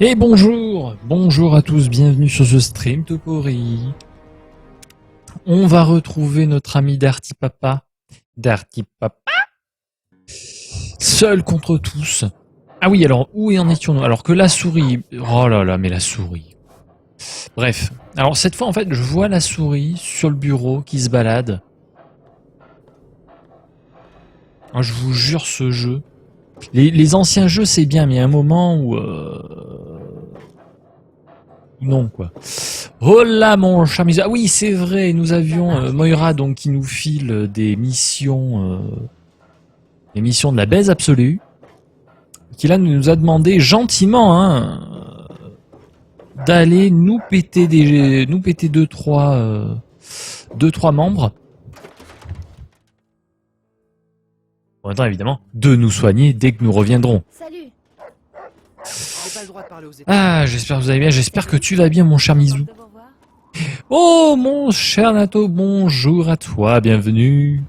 Et bonjour, bonjour à tous, bienvenue sur ce stream Topori. On va retrouver notre ami Darty Papa. Darty Papa. Seul contre tous. Ah oui, alors où en étions-nous? Alors que la souris... Oh là là, mais la souris. Bref, alors cette fois en fait, je vois la souris sur le bureau qui se balade. Oh, je vous jure, ce jeu... Les anciens jeux c'est bien, mais il y a un moment où... Non, quoi. Oh là, mon cher Mizu. Ah oui, c'est vrai, nous avions Moira donc qui nous file des missions de la baise absolue, qui là nous a demandé gentiment d'aller nous péter deux trois membres. En même temps, évidemment, de nous soigner dès que nous reviendrons. Salut. Ah, j'espère que vous allez bien, j'espère que tu vas bien, mon cher Mizu. Oh, mon cher Nato, bonjour à toi, bienvenue.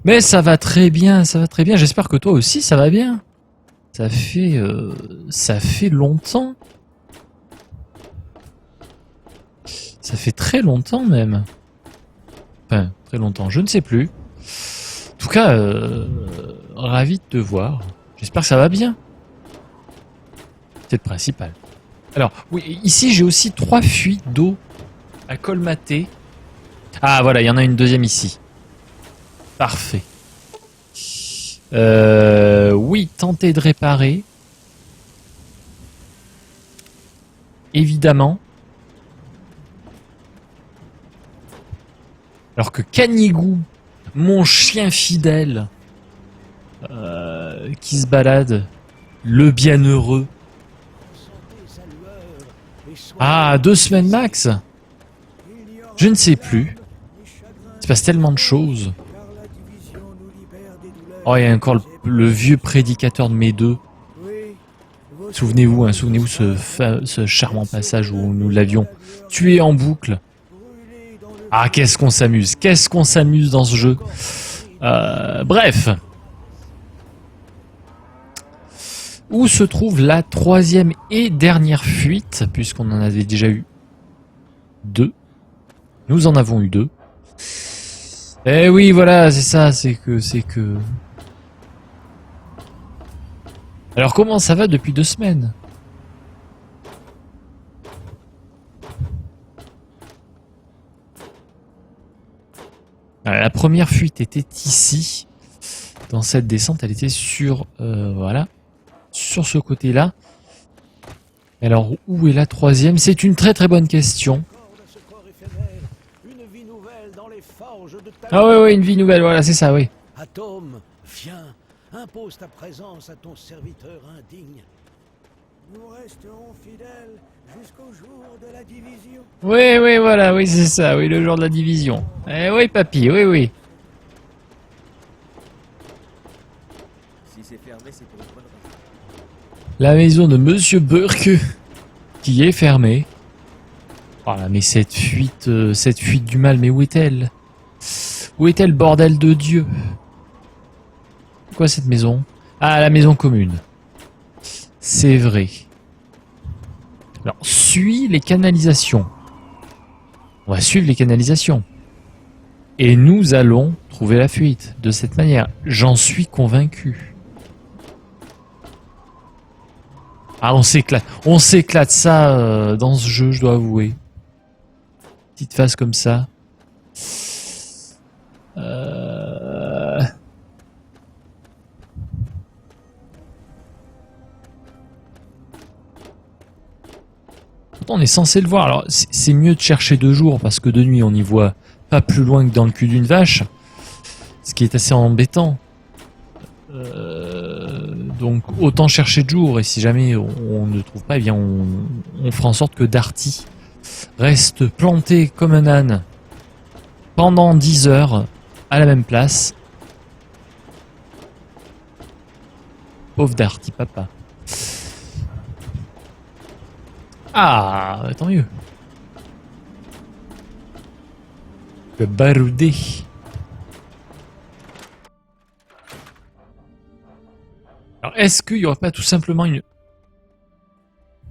Mais ça va très bien, j'espère que toi aussi ça va bien. Ça fait longtemps. Ça fait très longtemps même. Enfin, très longtemps, je ne sais plus. En tout cas, ravi de te voir. J'espère que ça va bien. C'est le principal. Alors, oui, ici j'ai aussi 3 fuites d'eau à colmater. Ah voilà, il y en a une deuxième ici. Parfait. Oui, tenter de réparer. Évidemment. Alors que Canigou, mon chien fidèle, qui se balade, le bienheureux. Ah, 2 semaines max? Je ne sais plus. Il se passe tellement de choses. Oh, il y a encore le vieux prédicateur de mes deux. Souvenez-vous, souvenez-vous ce charmant passage où nous l'avions tué en boucle. Ah, qu'est-ce qu'on s'amuse dans ce jeu. Bref. Où se trouve la 3e et dernière fuite, puisqu'on en avait déjà eu 2. Nous en avons eu 2. Eh oui, voilà, c'est ça, c'est que... Alors comment ça va depuis 2 semaines? La première fuite était ici. Dans cette descente, elle était sur... voilà. Sur ce côté-là. Alors, où est la 3e? C'est une très très bonne question. Ah ouais, une vie nouvelle, voilà, c'est ça, oui. Atome, viens, impose ta présence à ton serviteur indigne. Nous resterons fidèles jusqu'au jour de la division. Oui, voilà, oui, c'est ça, oui, le jour de la division. Eh oui, papy, oui. Si c'est fermé, c'est pour une bonne raison. La maison de Monsieur Burke, qui est fermée. Voilà, mais cette fuite du mal, mais où est-elle? Où est-elle, bordel de Dieu? Quoi cette maison? Ah, la maison commune. C'est vrai. Alors, suis les canalisations. On va suivre les canalisations. Et nous allons trouver la fuite de cette manière. J'en suis convaincu. Ah, on s'éclate ça dans ce jeu, je dois avouer. Petite phase comme ça. Pourtant, on est censé le voir. Alors, c'est mieux de chercher de jour parce que de nuit, on n'y voit pas plus loin que dans le cul d'une vache. Ce qui est assez embêtant. Donc, autant chercher de jour. Et si jamais on ne trouve pas, eh bien, on fera en sorte que Darty reste planté comme un âne pendant 10 heures à la même place. Pauvre Darty papa. Ah, tant mieux. Le baroudé. Alors, est-ce qu'il n'y aurait pas tout simplement une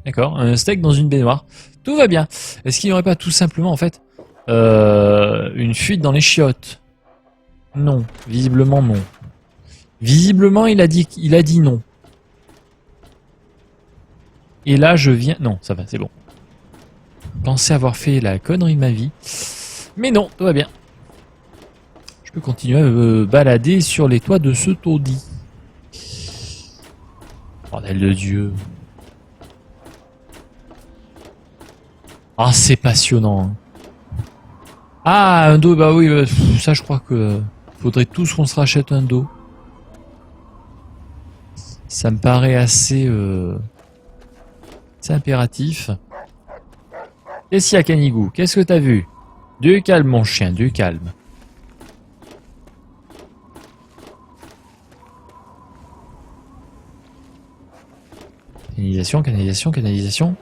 D'accord, un steak dans une baignoire. Tout va bien. Est-ce qu'il n'y aurait pas tout simplement, en fait, une fuite dans les chiottes? Non, visiblement non. Visiblement, il a dit non. Et là, je viens... Non, ça va, c'est bon. Je pensais avoir fait la connerie de ma vie. Mais non, tout va bien. Je peux continuer à me balader sur les toits de ce taudis. Bordel de Dieu. Ah, c'est passionnant. Hein. Ah, un dos, bah oui, ça je crois que faudrait tous qu'on se rachète un dos. Ça me paraît assez... c'est impératif. Qu'est-ce qu'il y a, Canigou? Qu'est-ce que t'as vu? Du calme, mon chien, du calme. Canalisation, canalisation, canalisation.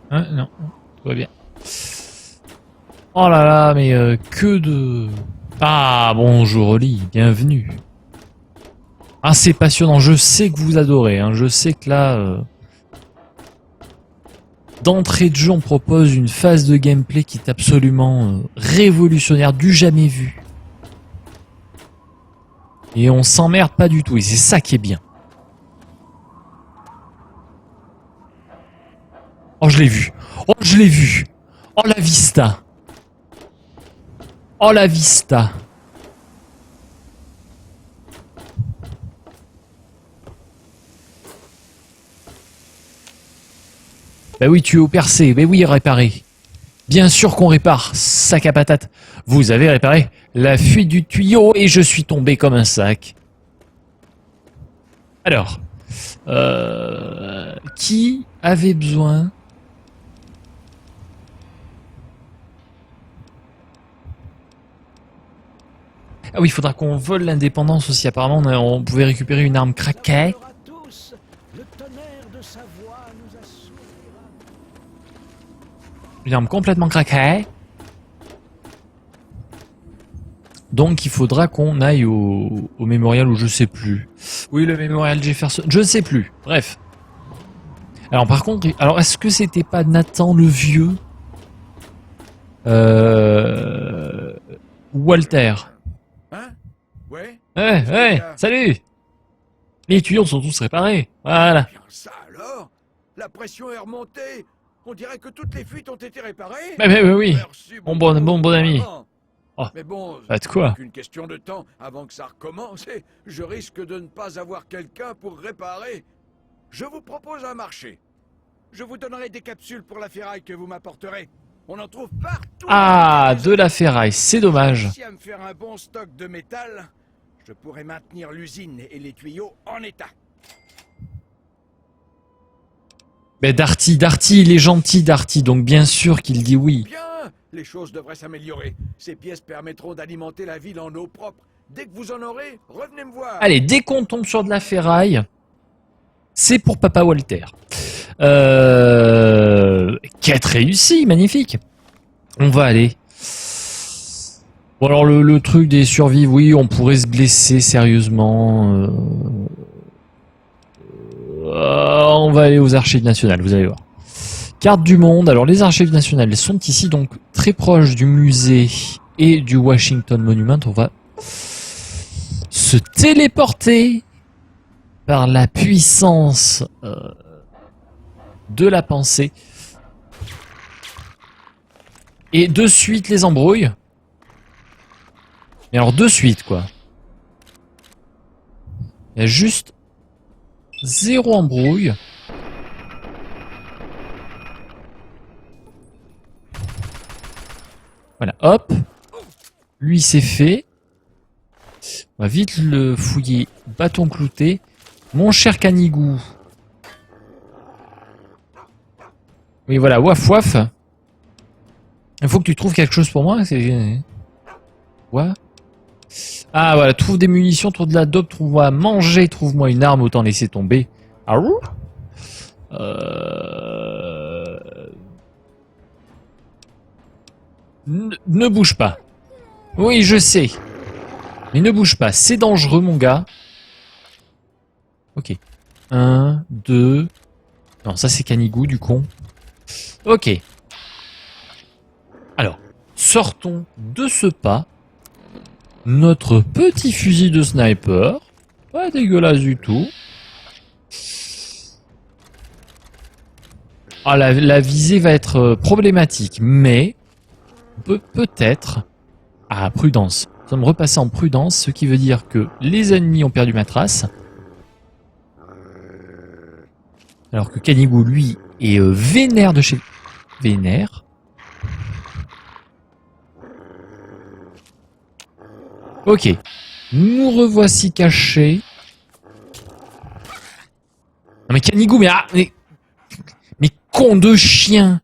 Hein, non, tout va bien. Oh là là, mais que de... Ah, bonjour Oli, bienvenue. Ah, c'est passionnant, je sais que vous adorez, hein. Je sais que là... D'entrée de jeu, on propose une phase de gameplay qui est absolument révolutionnaire, du jamais vu. Et on s'emmerde pas du tout, et c'est ça qui est bien. Oh, je l'ai vu. Oh, je l'ai vu. Oh, la vista. Oh, la vista. Bah oui, tuyau percé. Bah oui, réparer. Bien sûr qu'on répare, sac à patate. Vous avez réparé la fuite du tuyau et je suis tombé comme un sac. Alors, qui avait besoin... Ah oui, il faudra qu'on vole l'indépendance aussi. Apparemment, on pouvait récupérer une arme craquée. Une arme complètement craquée. Donc, il faudra qu'on aille au mémorial ou je sais plus. Oui, le mémorial Jefferson. Je ne sais plus. Bref. Alors, par contre, est-ce que c'était pas Nathan le vieux Walter. Hein? Ouais? Ouais, salut! Les tuyaux sont tous réparés. Voilà. Bien ça alors? La pression est remontée. On dirait que toutes les fuites ont été réparées. Mais oui. Merci, Mon bon ami. Oh, mais bon, pas de quoi. qu'une question de temps avant que ça recommence et je risque de ne pas avoir quelqu'un pour réparer. Je vous propose un marché. Je vous donnerai des capsules pour la ferraille que vous m'apporterez. On en trouve partout. Ah, de la ferraille, c'est dommage. Si à me faire un bon stock de métal, je pourrais maintenir l'usine et les tuyaux en état. Mais Darty, il est gentil Darty, donc bien sûr qu'il dit oui. Bien, les choses devraient s'améliorer. Ces pièces permettront d'alimenter la ville en eau propre. Dès que vous en aurez, revenez me voir. Allez, dès qu'on tombe sur de la ferraille, c'est pour Papa Walter. Quête réussie, magnifique. On va aller. Bon alors le truc des survivants, oui, on pourrait se blesser sérieusement. On va aller aux archives nationales, vous allez voir. Carte du monde. Alors les archives nationales sont ici, donc très proches du musée et du Washington Monument. On va se téléporter par la puissance de la pensée. Et de suite les embrouilles. Et alors de suite quoi. Il y a juste 0 embrouille. Voilà, hop. Lui c'est fait. On va vite le fouiller. Bâton clouté. Mon cher Canigou. Oui voilà, waf waf. Il faut que tu trouves quelque chose pour moi. Quoi? Ah voilà, trouve des munitions, trouve de la dope, trouve-moi à manger, trouve-moi une arme, autant laisser tomber. Ne bouge pas. Oui, je sais. Mais ne bouge pas, c'est dangereux mon gars. Ok. 1, 2... Non, ça c'est Canigou du con. Ok. Alors, sortons de ce pas notre petit fusil de sniper. Pas dégueulasse du tout. Ah, la visée va être problématique, mais on peut peut-être... Ah, prudence. Nous sommes repassés en prudence, ce qui veut dire que les ennemis ont perdu ma trace. Alors que Canigou, lui, est vénère de chez... Vénère. Ok. Nous revoici cachés. Non mais Canigou, mais con de chien.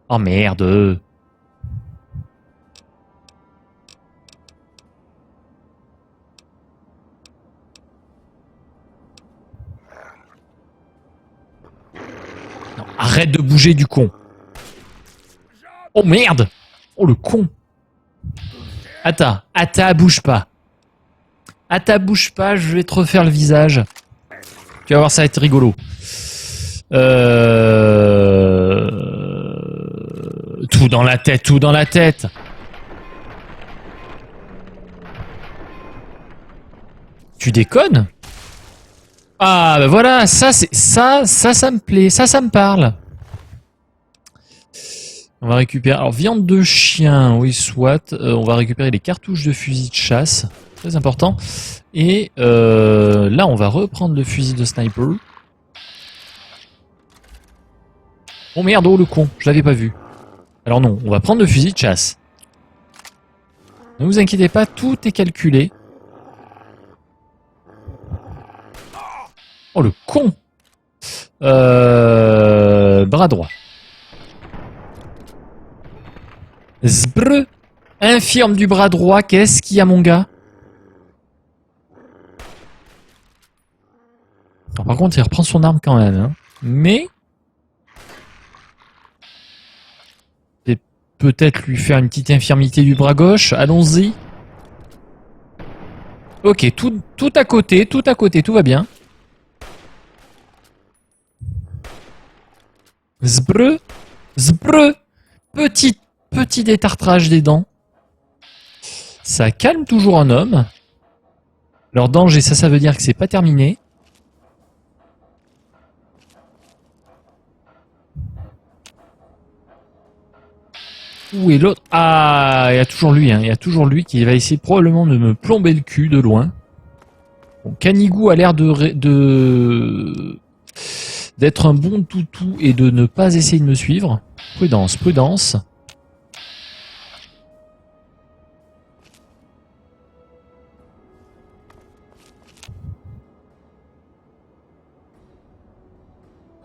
Oh merde. Non, arrête de bouger du con. Oh merde. Oh le con. Attends, bouge pas. Bouge pas, je vais te refaire le visage. Tu vas voir, ça va être rigolo. Tout dans la tête. Tu déconnes? Ah bah voilà, ça me plaît, ça me parle. On va récupérer, alors viande de chien, oui soit, on va récupérer les cartouches de fusil de chasse, très important. Et là on va reprendre le fusil de sniper. Oh merde, oh le con, je l'avais pas vu. Alors non, on va prendre le fusil de chasse. Ne vous inquiétez pas, tout est calculé. Oh le con. Bras droit. Zbrr. Infirme du bras droit, qu'est-ce qu'il y a mon gars? Alors, par contre il reprend son arme quand même. Hein. Mais... peut-être lui faire une petite infirmité du bras gauche. Allons-y. Ok, tout à côté, tout va bien. Zbrr. Petit détartrage des dents. Ça calme toujours un homme. Leur danger, ça veut dire que c'est pas terminé. Où est l'autre? Ah, il y a toujours lui, hein. Il y a toujours lui qui va essayer probablement de me plomber le cul de loin. Bon, Canigou a l'air d'être un bon toutou et de ne pas essayer de me suivre. Prudence.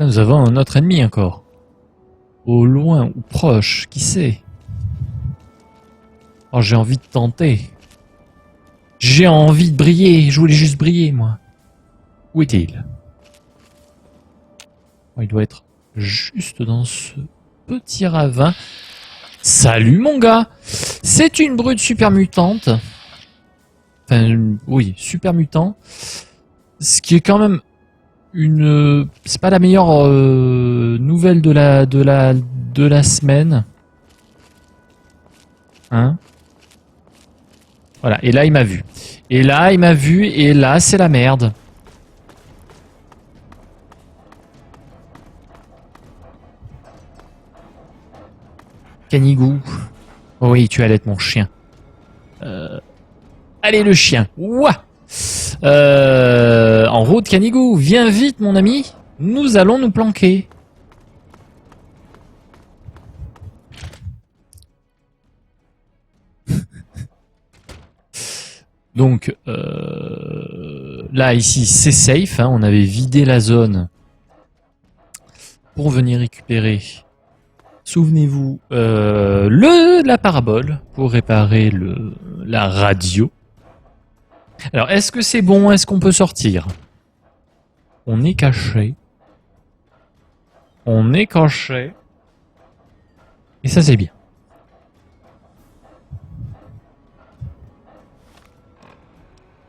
Là, nous avons un autre ennemi encore. Au loin ou proche, qui sait? Oh, j'ai envie de tenter. J'ai envie de briller. Je voulais juste briller, moi. Où est-il? Oh, il doit être juste dans ce petit ravin. Salut, mon gars! C'est une brute super mutante. Enfin, oui, super mutant. Ce qui est quand même une... C'est pas la meilleure nouvelle de la semaine. Hein? Voilà, et là il m'a vu. Et là c'est la merde. Canigou. Oh oui, tu allais être mon chien. Allez le chien. Ouah. En route Canigou, viens vite mon ami. Nous allons nous planquer. Donc là ici c'est safe, hein, on avait vidé la zone pour venir récupérer, souvenez-vous, la parabole pour réparer la radio. Alors est-ce que c'est bon, est-ce qu'on peut sortir? On est caché. Et ça c'est bien.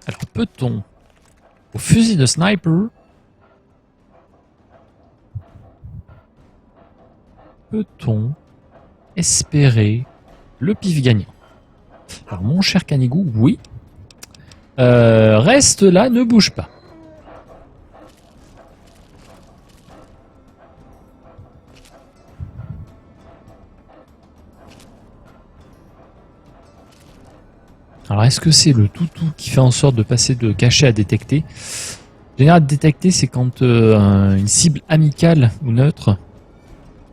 Alors peut-on, au fusil de sniper, peut-on espérer le pif gagnant? Alors, mon cher Canigou, oui. Reste là, ne bouge pas. Alors, est-ce que c'est le toutou qui fait en sorte de passer de caché à détecté? En général, détecter, c'est quand une cible amicale ou neutre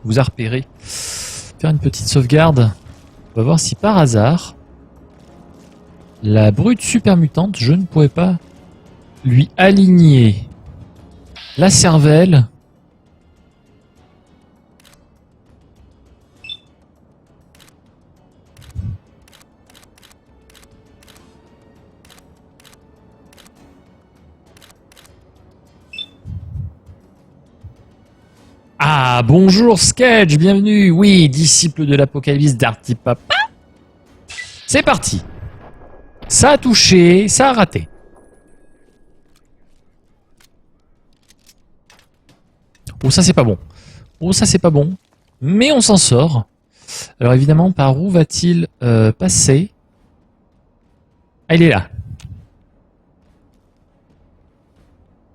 vous a repéré. Faire une petite sauvegarde. On va voir si par hasard, la brute super mutante, je ne pourrais pas lui aligner la cervelle. Ah, bonjour Sketch, bienvenue. Oui, disciple de l'Apocalypse d'Arty Papa. C'est parti. Ça a touché, ça a raté. Oh, ça c'est pas bon. Oh, ça c'est pas bon. Mais on s'en sort. Alors évidemment, par où va-t-il passer? Ah, il est là.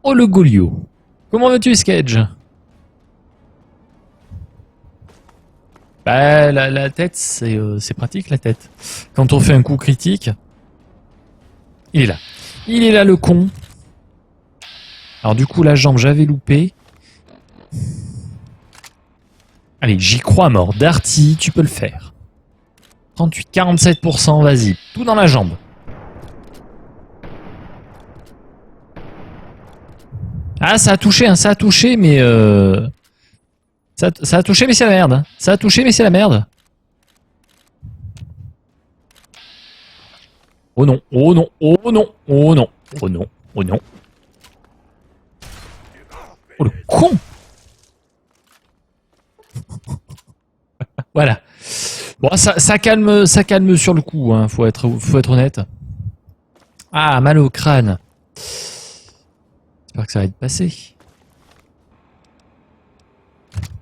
Oh, le Golio. Comment vas-tu, Sketch? Bah, la tête, c'est pratique, la tête. Quand on fait un coup critique, il est là. Il est là, le con. Alors du coup, la jambe, j'avais loupé. Allez, j'y crois à mort. Darty, tu peux le faire. 38, 47%, vas-y. Tout dans la jambe. Ah, ça a touché, hein, ça a touché, mais... Ça a touché, mais c'est la merde. Hein. Ça a touché, mais c'est la merde. Oh non, oh non, oh non, oh non, oh non, oh non. Oh le con. Voilà. Bon, ça calme sur le coup, hein, faut être honnête. Ah, mal au crâne. J'espère que ça va être passé.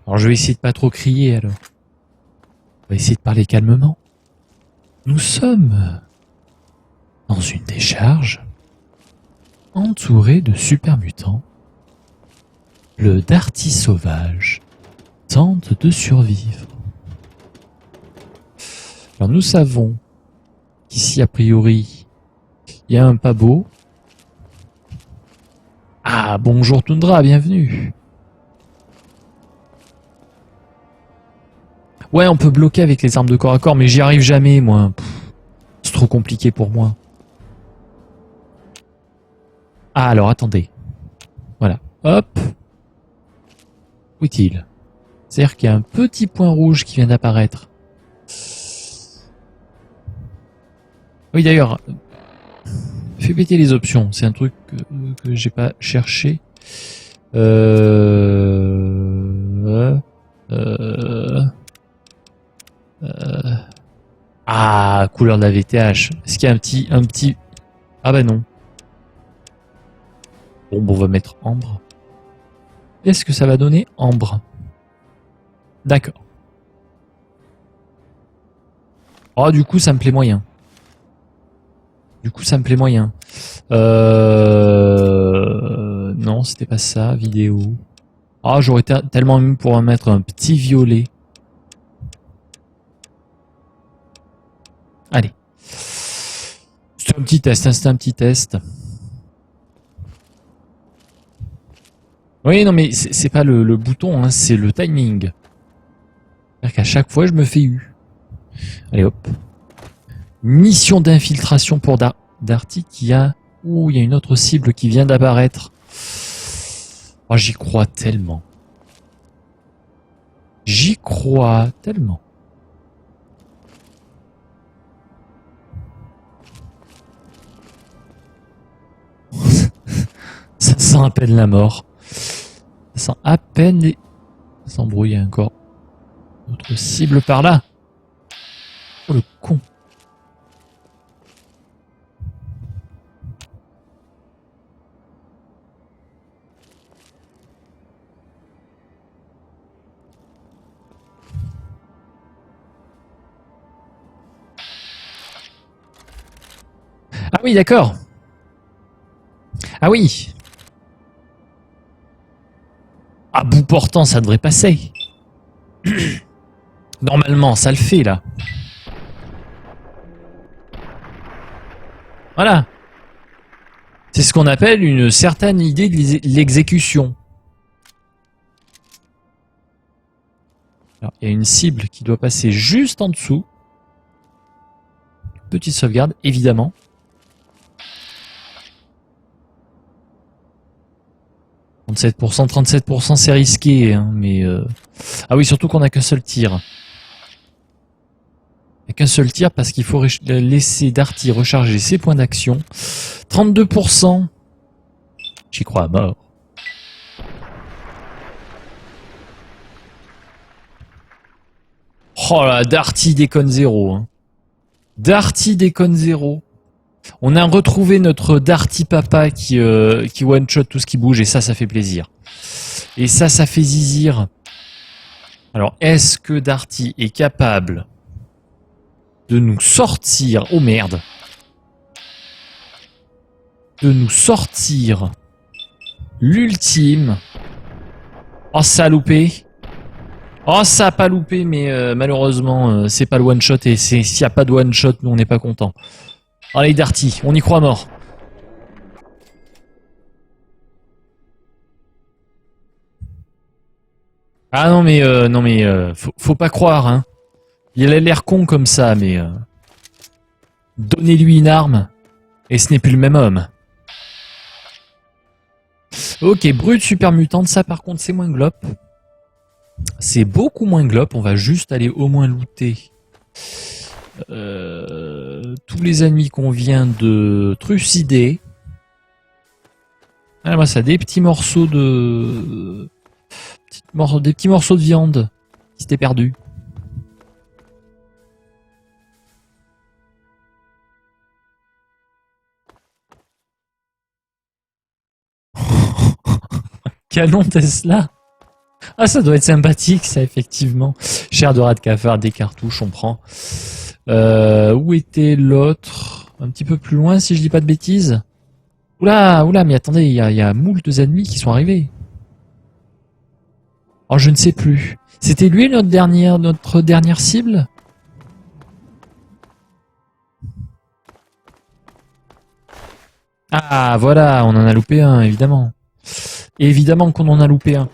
Alors je vais essayer de pas trop crier alors. On va essayer de parler calmement. Nous sommes dans une décharge entourée de super mutants. Le Darty sauvage tente de survivre. Alors nous savons qu'ici a priori il y a un pabo. Ah, bonjour Tundra, bienvenue. Ouais, on peut bloquer avec les armes de corps à corps, mais j'y arrive jamais, moi. C'est trop compliqué pour moi. Ah, alors, attendez. Voilà. Hop. Où est-il? C'est-à-dire qu'il y a un petit point rouge qui vient d'apparaître. Oui, d'ailleurs, fais péter les options. C'est un truc que j'ai pas cherché. Ah, couleur de la VTH. Est-ce qu'il y a un petit... Ah bah non. Bon, on va mettre ambre. Qu'est-ce que ça va donner? Ambre. D'accord. Oh, du coup, ça me plaît moyen. Non, c'était pas ça, vidéo. Ah, j'aurais tellement aimé pouvoir mettre un petit violet. Allez. C'était un petit test, hein, c'était un petit test. Oui, non, mais c'est pas le bouton, hein, c'est le timing. C'est-à-dire qu'à chaque fois, je me fais eu. Allez, hop. Mission d'infiltration pour Darty qui a... Ouh, il y a une autre cible qui vient d'apparaître. Oh, j'y crois tellement. J'y crois tellement. Ça sent à peine la mort. Ça sent à peine les... S'embrouiller encore. Autre cible par là. Oh le con. Ah oui, d'accord. Ah oui. À bout portant, ça devrait passer. Normalement, ça le fait, là. Voilà. C'est ce qu'on appelle une certaine idée de l'exécution. Alors, il y a une cible qui doit passer juste en dessous. Petite sauvegarde, évidemment. « 37%, c'est risqué, hein, mais... Ah oui, surtout qu'on n'a qu'un seul tir. Il n'y a qu'un seul tir parce qu'il faut laisser Darty recharger ses points d'action. 32%. J'y crois à mort. Oh là, Darty déconne zéro. Hein. Darty déconne zéro. On a retrouvé notre Darty papa qui one-shot tout ce qui bouge et ça fait plaisir. Et ça fait zizir. Alors, est-ce que Darty est capable de nous sortir... Oh merde. De nous sortir l'ultime. Oh, ça a loupé. Oh, ça a pas loupé, mais malheureusement, c'est pas le one-shot. Et s'il n'y a pas de one-shot, nous, on n'est pas content. Allez, Darty, on y croit mort. Ah non, mais faut pas croire, hein. Il a l'air con comme ça, mais... Donnez-lui une arme, et ce n'est plus le même homme. Ok, brute super mutante, ça par contre c'est moins glop. C'est beaucoup moins glop, on va juste aller au moins looter tous les ennemis qu'on vient de trucider. Ah, moi ça, des petits morceaux de... Des petits morceaux de viande qui s'étaient perdus. Canon Tesla. Ah, ça doit être sympathique, ça, effectivement. Chair de rat de cafard, des cartouches, on prend. Où était l'autre? Un petit peu plus loin, si je dis pas de bêtises. Oula, mais attendez, il y a moult ennemis qui sont arrivés. Oh, je ne sais plus. C'était lui notre dernière cible? Ah, voilà, on en a loupé un, évidemment. Évidemment qu'on en a loupé un.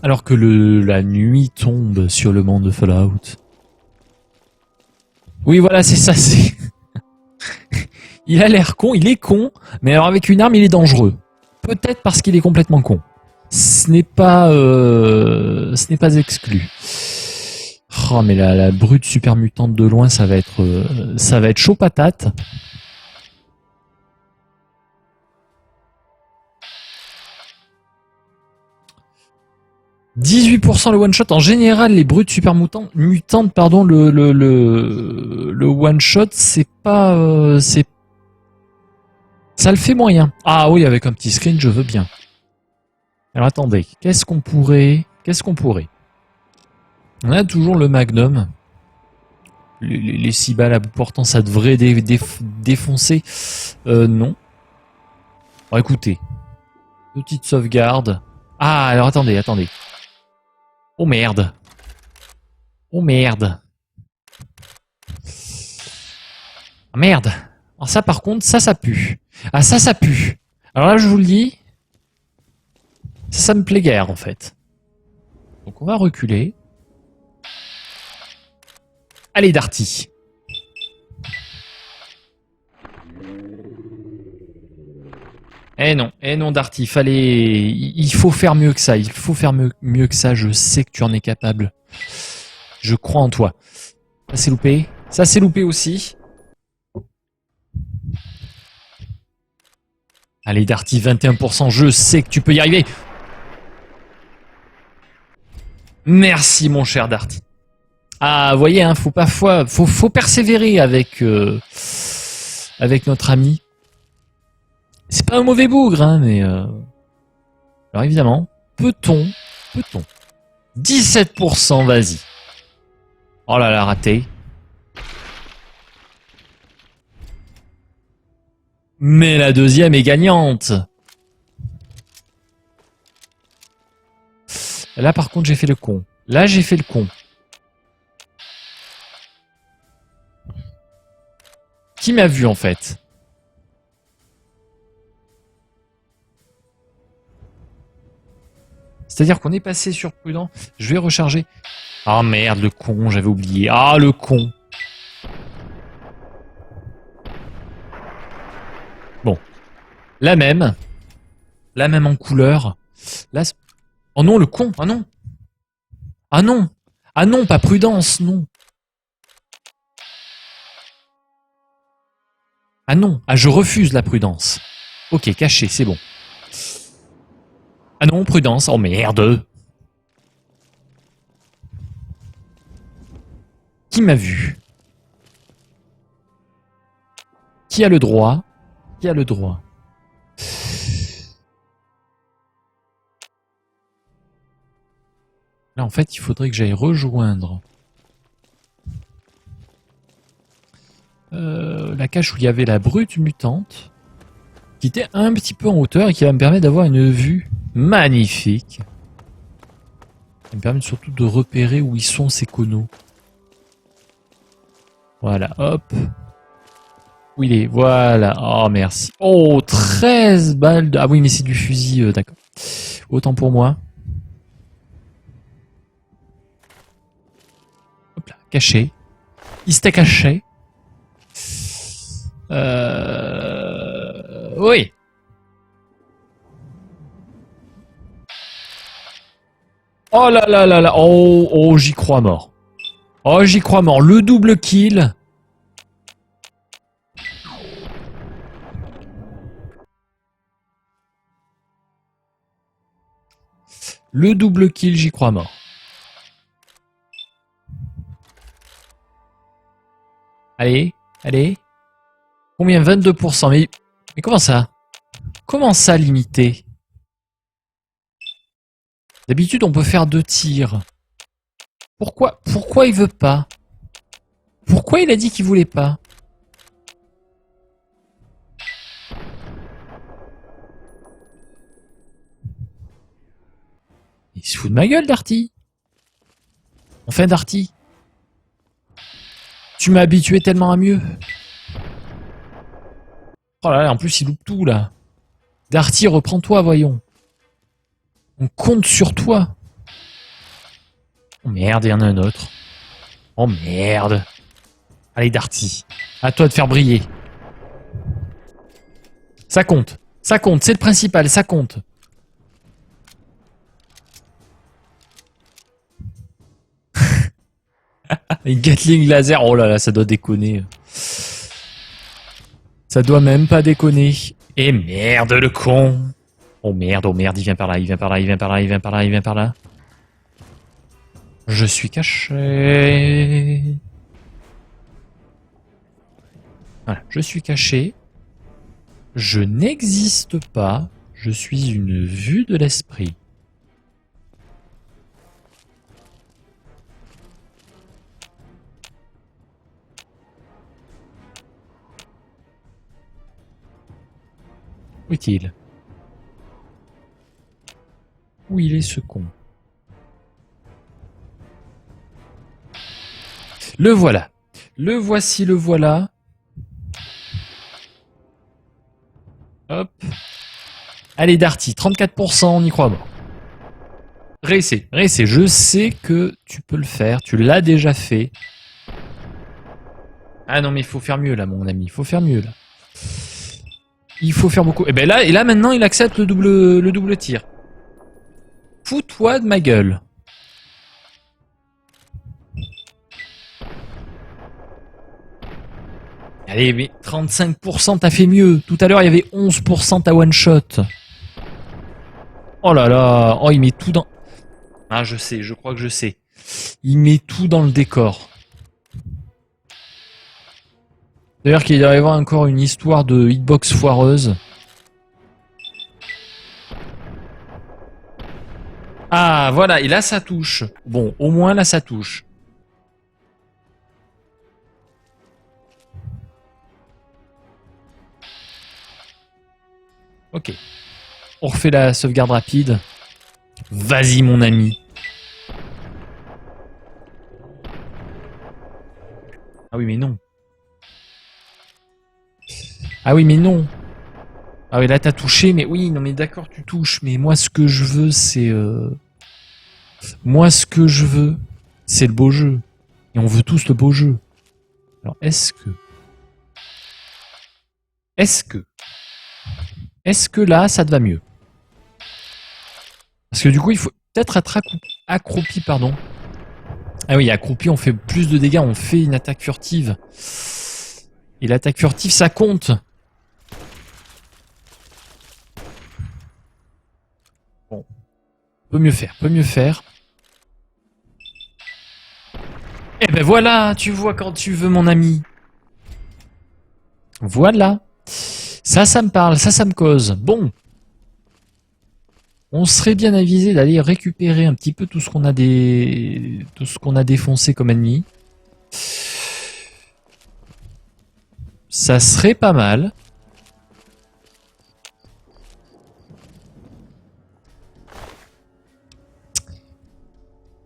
Alors que la nuit tombe sur le monde de Fallout. Oui, voilà, c'est ça, c'est... Il a l'air con, il est con, mais alors avec une arme, il est dangereux. Peut-être parce qu'il est complètement con. Ce n'est pas exclu. Oh, mais la brute super mutante de loin, ça va être chaud patate. « 18% le one-shot. En général, les brutes super mutantes, pardon, le one-shot, c'est pas... ça le fait moyen. Ah oui, avec un petit screen, je veux bien. Alors attendez, qu'est-ce qu'on pourrait... On a toujours le Magnum. Les 6 balles à bout portant, ça devrait défoncer. Non. Bon, écoutez. Petite sauvegarde. Ah, alors attendez. Oh merde. Oh merde. Ah merde. Alors ça par contre, ça pue. Ah ça pue. Alors là je vous le dis, ça me plaît guère en fait. Donc on va reculer. Allez Darty. Eh non Darty, il faut faire mieux que ça, mieux que ça, je sais que tu en es capable. Je crois en toi. Ça c'est loupé aussi. Allez Darty, 21%, je sais que tu peux y arriver. Merci mon cher Darty. Ah, vous voyez, hein, faut persévérer avec notre ami. C'est pas un mauvais bougre, hein, mais... Alors évidemment, peut-on 17%, vas-y. Oh là là, raté. Mais la deuxième est gagnante. Là, par contre, j'ai fait le con. Là, j'ai fait le con. Qui m'a vu, en fait? C'est-à-dire qu'on est passé sur prudent. Je vais recharger. Ah merde, le con, j'avais oublié. Ah, le con. Bon. La même. La même en couleur. Là, oh non, le con. Ah non. Ah non. Ah non, pas prudence, non. Ah non. Ah, je refuse la prudence. Ok, caché, c'est bon. Ah non, prudence. Oh merde. Qui m'a vu? Qui a le droit? Qui a le droit? Là, en fait, il faudrait que j'aille rejoindre la cache où il y avait la brute mutante, qui était un petit peu en hauteur et qui va me permettre d'avoir une vue magnifique. Ça me permet surtout de repérer où ils sont ces conos. Voilà, hop. Où il est? Voilà. Oh, merci. Oh, 13 balles de... Ah oui, mais c'est du fusil, d'accord. Autant pour moi. Hop là, caché. Il s'était caché. Oui. Oh là là là là. Oh, oh, j'y crois mort. Oh, j'y crois mort. Le double kill. Le double kill, j'y crois mort. Allez, allez. Combien? 22%. Mais comment ça? Comment ça, limité? D'habitude, on peut faire 2 tirs. Pourquoi il veut pas? Pourquoi il a dit qu'il voulait pas? Il se fout de ma gueule, Darty. Enfin, Darty. Tu m'as habitué tellement à mieux. Oh là là, en plus, il loupe tout, là. Darty, reprends-toi, voyons. On compte sur toi. Oh merde, il y en a un autre. Oh merde. Allez, Darty. À toi de faire briller. Ça compte. Ça compte, c'est le principal, ça compte. Les Gatling laser, oh là là, ça doit déconner. Ça doit même pas déconner. Et merde, le con. Oh merde, il vient par là, il vient par là, il vient par là, il vient par là, il vient par là. Je suis caché. Voilà, je suis caché. Je n'existe pas. Je suis une vue de l'esprit. Où est-il? Où il est ce con? Le voilà. Le voici, le voilà. Hop. Allez, Darty, 34%, on y croit mort. Réessai, je sais que tu peux le faire, tu l'as déjà fait. Ah non, mais il faut faire mieux là, mon ami, il faut faire mieux là. Il faut faire beaucoup. Et ben là, maintenant, il accepte le double tir. Fous-toi de ma gueule. Allez, mais 35%, t'as fait mieux. Tout à l'heure, il y avait 11% à one shot. Oh là là. Oh, il met tout dans... Ah, je sais, je crois que je sais. Il met tout dans le décor. D'ailleurs, qu'il doit y avoir encore une histoire de hitbox foireuse. Ah, voilà, et là, ça touche. Bon, au moins, là, ça touche. Ok. On refait la sauvegarde rapide. Vas-y mon ami. Ah oui mais non. Ah oui mais non. Ah oui là t'as touché mais oui non mais d'accord tu touches mais moi ce que je veux c'est moi ce que je veux c'est le beau jeu et on veut tous le beau jeu. Alors est-ce que là ça te va mieux? Parce que du coup il faut peut-être être accroupi pardon. Ah oui accroupi on fait plus de dégâts, on fait une attaque furtive et l'attaque furtive ça compte. Bon peut mieux faire. Eh ben voilà, tu vois quand tu veux mon ami. Voilà. Ça me parle, ça me cause. Bon. On serait bien avisé d'aller récupérer un petit peu tout ce qu'on a défoncé comme ennemi. Ça serait pas mal.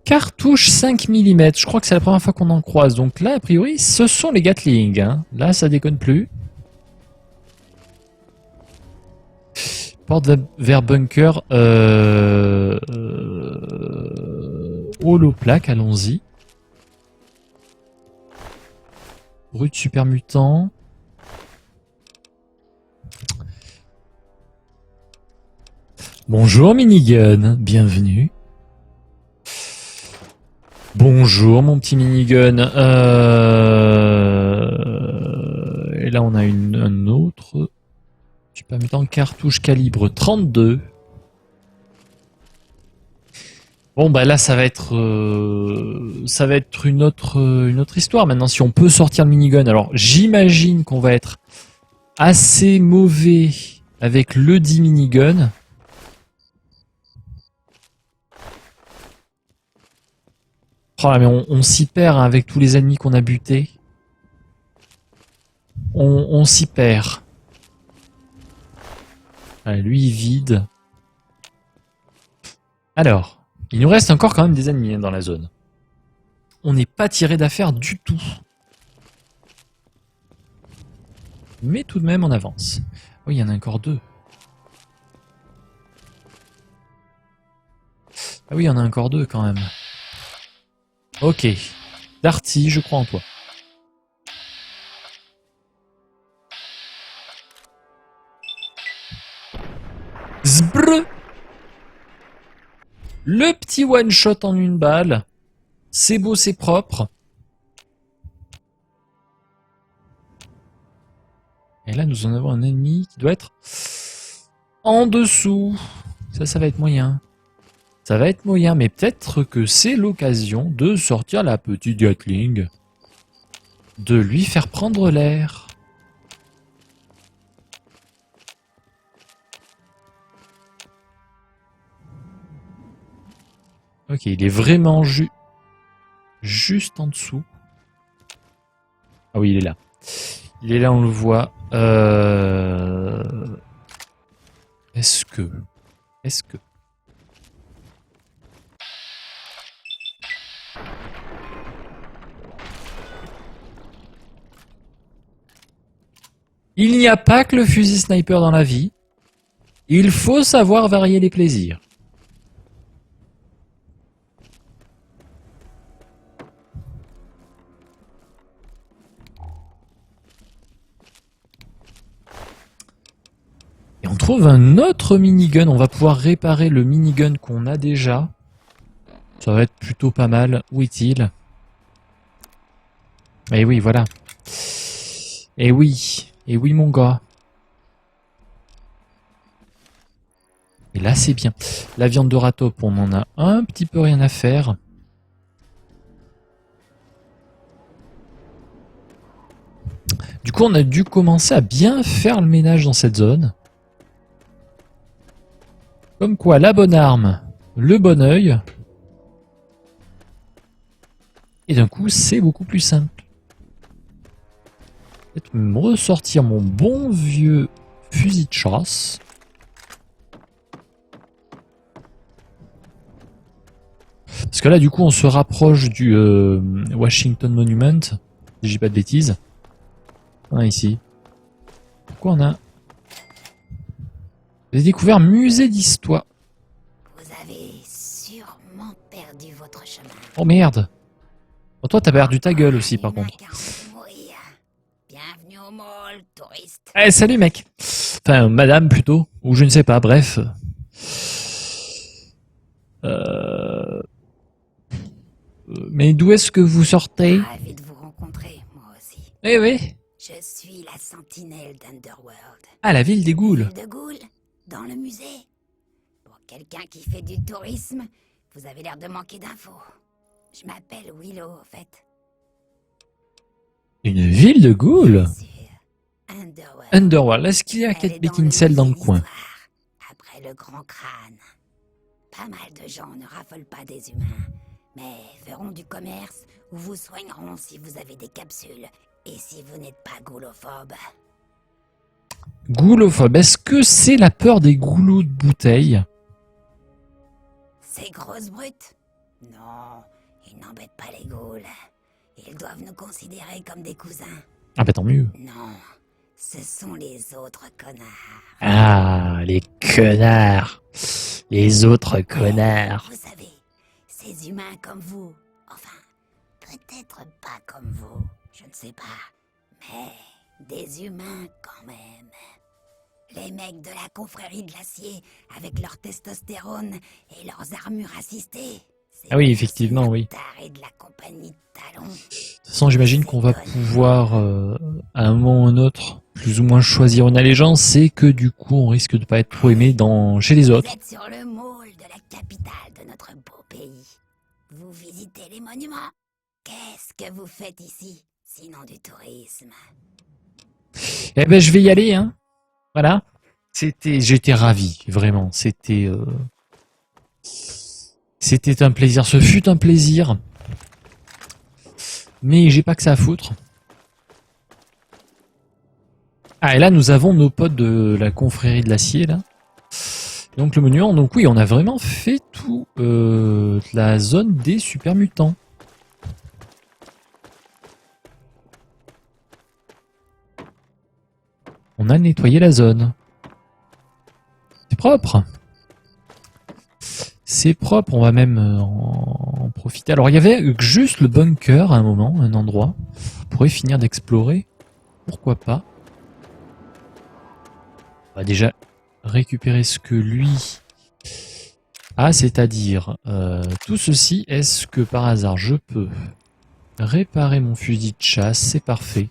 Cartouche 5 mm, je crois que c'est la première fois qu'on en croise. Donc là, a priori, ce sont les Gatling. Hein. Là, ça déconne plus. Porte vers bunker. Holoplaque, allons-y. Brut super mutant. Bonjour minigun, bienvenue. Bonjour mon petit minigun. Et là on a un autre. Tu peux mettre en cartouche calibre 32. Bon bah là ça va être une autre histoire maintenant si on peut sortir le minigun. Alors j'imagine qu'on va être assez mauvais avec le 10 minigun. Oh là, mais on s'y perd hein, avec tous les ennemis qu'on a butés. On s'y perd. Allez, lui il vide. Alors, il nous reste encore quand même des ennemis hein, dans la zone. On n'est pas tiré d'affaire du tout. Mais tout de même on avance. Oui, il y en a encore deux. Ah oui, il y en a encore deux quand même. Ok. Darty, je crois en toi. Zbrr. Le petit one-shot en une balle. C'est beau, c'est propre. Et là, nous en avons un ennemi qui doit être en dessous. Ça va être moyen. Ça va être moyen, mais peut-être que c'est l'occasion de sortir la petite Gatling. De lui faire prendre l'air. Ok, il est vraiment juste en dessous. Ah oui, il est là. Il est là, on le voit. Est-ce que... Il n'y a pas que le fusil sniper dans la vie. Il faut savoir varier les plaisirs. Et on trouve un autre minigun. On va pouvoir réparer le minigun qu'on a déjà. Ça va être plutôt pas mal. Où est-il? Eh oui, voilà. Eh oui mon gars. Et là c'est bien. La viande de rataupe, on en a un petit peu rien à faire. Du coup on a dû commencer à bien faire le ménage dans cette zone. Comme quoi la bonne arme, le bon œil. Et d'un coup c'est beaucoup plus simple. Peut-être me ressortir mon bon vieux fusil de chasse. Parce que là, du coup, on se rapproche du Washington Monument. Si je dis pas de bêtises. Ah, ici. Pourquoi on a... Vous avez découvert musée d'histoire. Vous avez sûrement perdu votre chemin. Oh merde. Oh, toi, t'as perdu ta gueule aussi, par Humain contre. car on peut mourir. Bienvenue au mall, touriste. Eh, salut, mec. Enfin, madame, plutôt. Ou je ne sais pas, bref. Mais d'où est-ce que vous sortez? Ravi de vous rencontrer, moi aussi. Eh oui. Je suis la sentinelle d'Underworld. Ah, la ville des ghouls. Ville de Ghoul, dans le musée. Pour quelqu'un qui fait du tourisme, vous avez l'air de manquer d'infos. Je m'appelle Willow, en fait. Une ville de ghouls? Bien sûr. Underworld. Underworld. Est-ce qu'il y a Elle Kate est dans Beckinsale dans le musée coin? d'histoire, après le grand crâne. Pas mal de gens ne raffolent pas des humains, mais feront du commerce ou vous soigneront si vous avez des capsules et si vous n'êtes pas goulophobe. Goulophobe. Est-ce que c'est la peur des goulots de bouteille? Ces grosses brutes? Non, ils n'embêtent pas les ghouls. Ils doivent nous considérer comme des cousins. Ah bah tant mieux. Non, ce sont les autres connards. Ah, les connards. Les autres connards. Vous savez, ces humains comme vous, enfin, peut-être pas comme vous, je ne sais pas, mais des humains quand même. Les mecs de la confrérie de l'acier, avec leur testostérone et leurs armures assistées. Ah oui, effectivement, oui. Et de la compagnie de Talon. De toute façon, j'imagine qu'on va pouvoir, à un moment ou un autre, plus ou moins choisir une allégeance, c'est que du coup, on risque de pas être trop aimé chez les autres. Vous êtes sur le mall de la capitale de notre beau pays. Vous visitez les monuments. Qu'est-ce que vous faites ici, sinon du tourisme? Eh ben, je vais y aller, hein. Voilà. J'étais ravi, vraiment. C'était un plaisir. Ce fut un plaisir. Mais j'ai pas que ça à foutre. Ah, et là, nous avons nos potes de la confrérie de l'acier, là. Donc, le monument. Donc, oui, on a vraiment fait tout la zone des super mutants. On a nettoyé la zone. C'est propre. C'est propre, on va même en profiter. Alors, il y avait juste le bunker à un moment, un endroit. On pourrait finir d'explorer. Pourquoi pas? On va déjà récupérer ce que lui a, c'est-à-dire tout ceci. Est-ce que par hasard je peux réparer mon fusil de chasse? C'est parfait.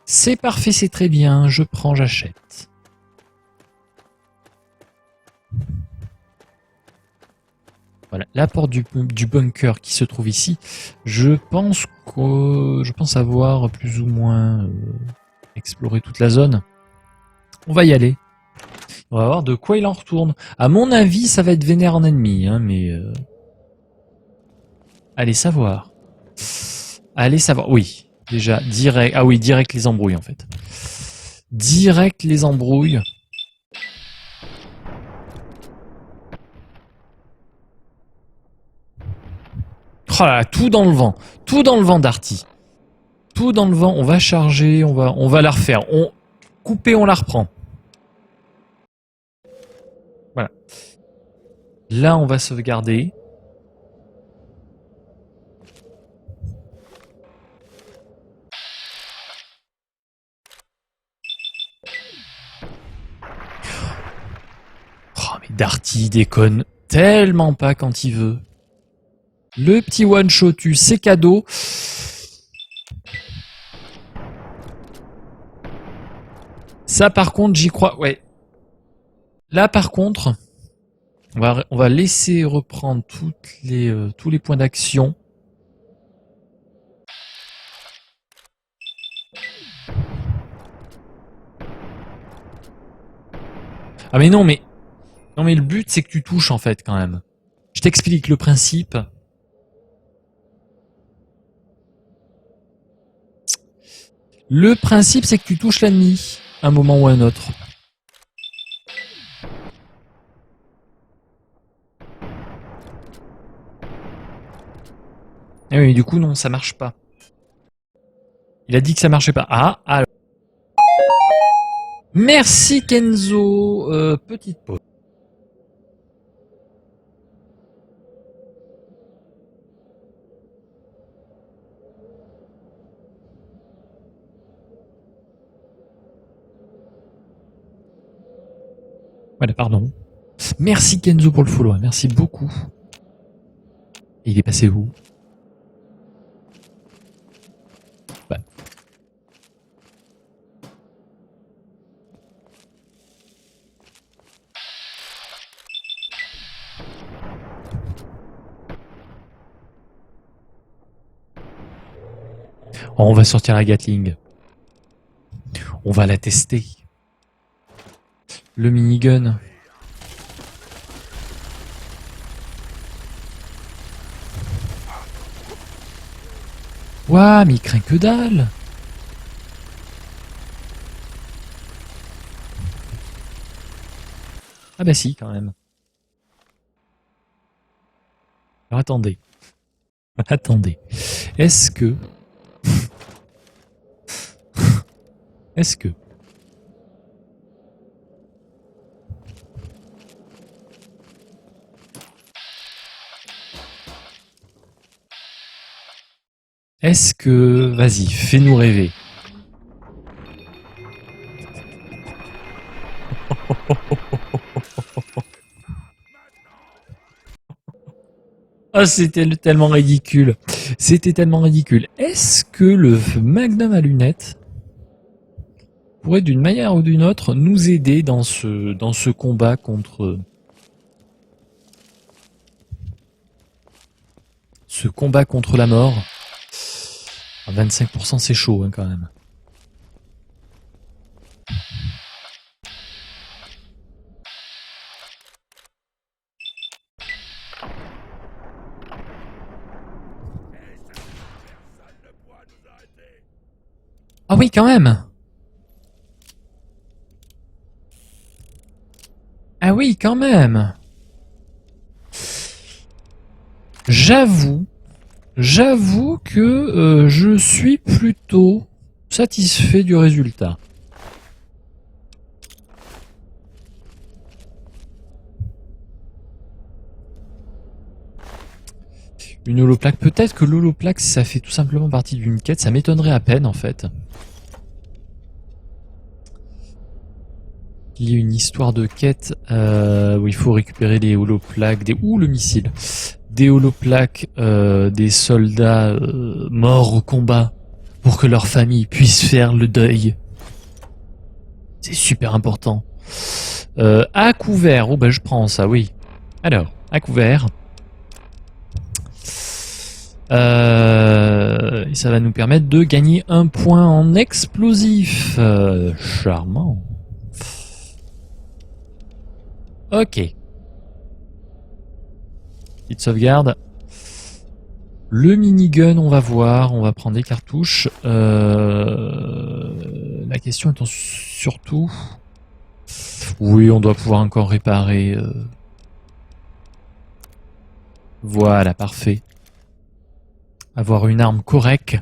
C'est parfait, c'est très bien. Je prends, j'achète. Voilà, la porte du bunker qui se trouve ici. Je pense avoir plus ou moins exploré toute la zone. On va y aller. On va voir de quoi il en retourne. À mon avis, ça va être vénère en ennemi, hein, mais allez savoir. Allez savoir. Oui, déjà direct. Ah oui, direct les embrouilles en fait. Direct les embrouilles. Oh là là, tout dans le vent. Tout dans le vent, Darty. Tout dans le vent. On va charger, on va la refaire. Couper, on la reprend. Voilà. Là, on va sauvegarder. Oh, mais Darty déconne tellement pas quand il veut. Le petit one-shot, c'est cadeau. Ça, par contre, j'y crois. Ouais. Là, par contre, on va laisser reprendre tous les points d'action. Ah mais non, mais le but, c'est que tu touches, en fait, quand même. Je t'explique le principe. Le principe, c'est que tu touches l'ennemi, un moment ou un autre. oui, du coup, non, ça marche pas. Il a dit que ça marchait pas. Ah, alors. Merci Kenzo. Petite pause. Voilà, pardon. Merci Kenzo pour le follow, merci beaucoup. Et il est passé où? Bah. Oh, on va sortir la Gatling. On va la tester. Le minigun. Ouah, mais il craint que dalle. Ah bah si, quand même. Alors attendez. Attendez. Est-ce que... Est-ce que... Est-ce que... Vas-y, fais-nous rêver. Ah, c'était tellement ridicule. C'était tellement ridicule. Est-ce que le Magnum à lunettes pourrait d'une manière ou d'une autre nous aider dans ce combat contre... Ce combat contre la mort? À 25% c'est chaud hein, quand même. Ah oui quand même. Ah oui quand même. J'avoue que je suis plutôt satisfait du résultat. Une holoplaque, peut-être que l'holoplaque ça fait tout simplement partie d'une quête, ça m'étonnerait à peine en fait. Il y a une histoire de quête où il faut récupérer les holoplaques, ou le missile. Des holoplaques des soldats morts au combat pour que leur famille puisse faire le deuil. C'est super important. À couvert, oh bah je prends ça, oui. Alors, à couvert. Et ça va nous permettre de gagner un point en explosif. Charmant. Ok. Petite sauvegarde. Le minigun, on va voir. On va prendre des cartouches. La question étant surtout... Oui, on doit pouvoir encore réparer. Voilà, parfait. Avoir une arme correcte.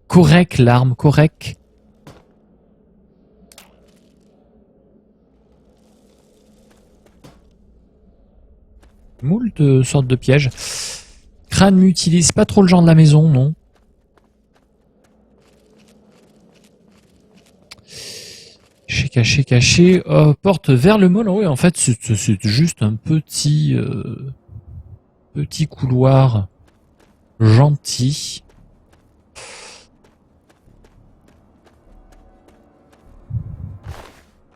Correcte, l'arme, correcte. Moult sortes de pièges. Crâne mutilé, c'est pas trop le genre de la maison, non? Caché, caché. Porte vers le mall. Oui, en fait, c'est juste un petit couloir gentil.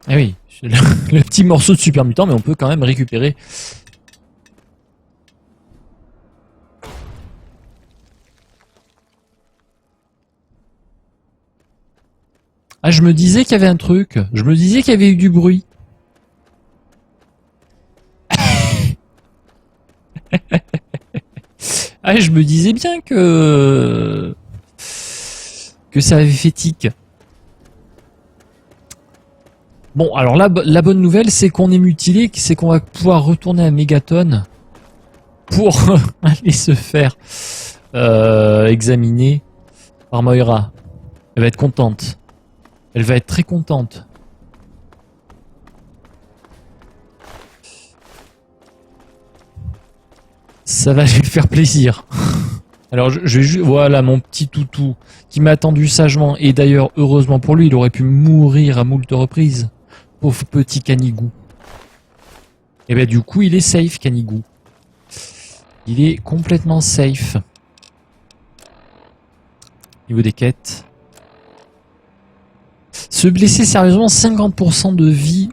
Ah oui, le petit morceau de super mutant, mais on peut quand même récupérer. Ah, je me disais qu'il y avait un truc. Je me disais qu'il y avait eu du bruit. Ah, je me disais bien que ça avait fait tic. Bon, alors la bonne nouvelle, c'est qu'on est mutilé, c'est qu'on va pouvoir retourner à Megaton pour aller se faire examinée par Moira. Elle va être contente. Elle va être très contente. Ça va lui faire plaisir. Alors je vais juste... Voilà mon petit toutou qui m'a attendu sagement. Et d'ailleurs, heureusement pour lui, il aurait pu mourir à moult reprises. Pauvre petit Canigou. Et ben du coup, il est safe, Canigou. Il est complètement safe. Niveau des quêtes. Se blesser sérieusement, 50% de vie.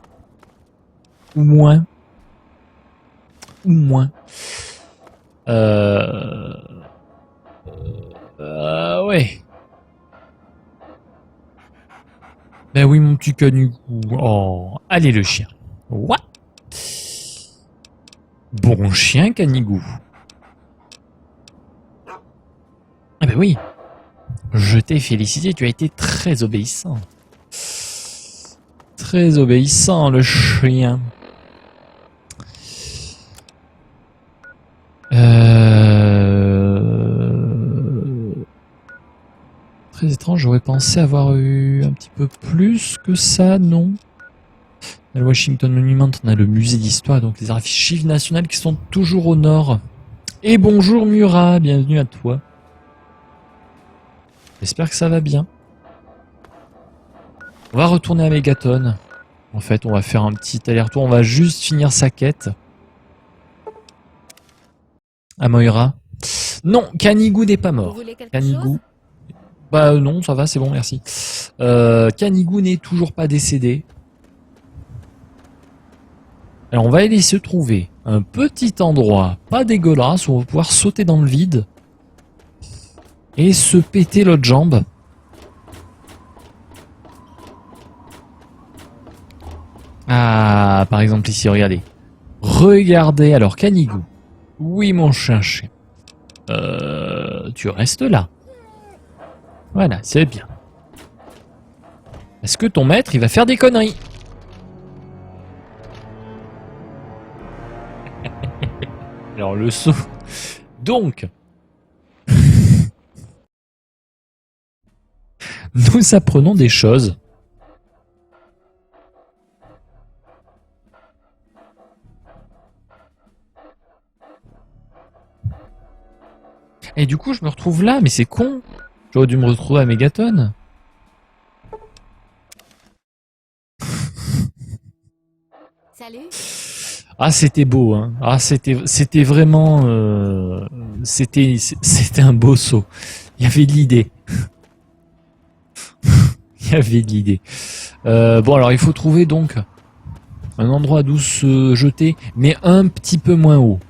Ou moins. Ou moins. Ouais. Ben oui, mon petit Canigou. Oh, allez le chien. What? Bon chien, Canigou. Ah ben oui. Je t'ai félicité, tu as été très obéissant. Très obéissant, le chien. Très étrange, j'aurais pensé avoir eu un petit peu plus que ça, non? On a le Washington Monument, on a le musée d'histoire, donc les archives nationales qui sont toujours au nord. Et bonjour Murat, bienvenue à toi. J'espère que ça va bien. On va retourner à Megaton. En fait, on va faire un petit aller-retour, on va juste finir sa quête. À Moira. Non, Canigou n'est pas mort. Vous voulez quelque Canigou. chose? Bah non, ça va, c'est bon, merci. Canigou n'est toujours pas décédé. Alors on va aller se trouver un petit endroit pas dégueulasse où on va pouvoir sauter dans le vide et se péter l'autre jambe. Ah, par exemple ici, regardez. Regardez, alors Canigou. Oui mon chien. Tu restes là. Voilà, c'est bien. Est-ce que ton maître, il va faire des conneries? Alors le saut. Donc, nous apprenons des choses. Et du coup, je me retrouve là, mais c'est con. J'aurais dû me retrouver à Megaton. Salut. Ah, c'était beau, hein. Ah, c'était vraiment, c'était un beau saut. Il y avait de l'idée. Il y avait de l'idée. Bon, alors il faut trouver donc un endroit d'où se jeter, mais un petit peu moins haut.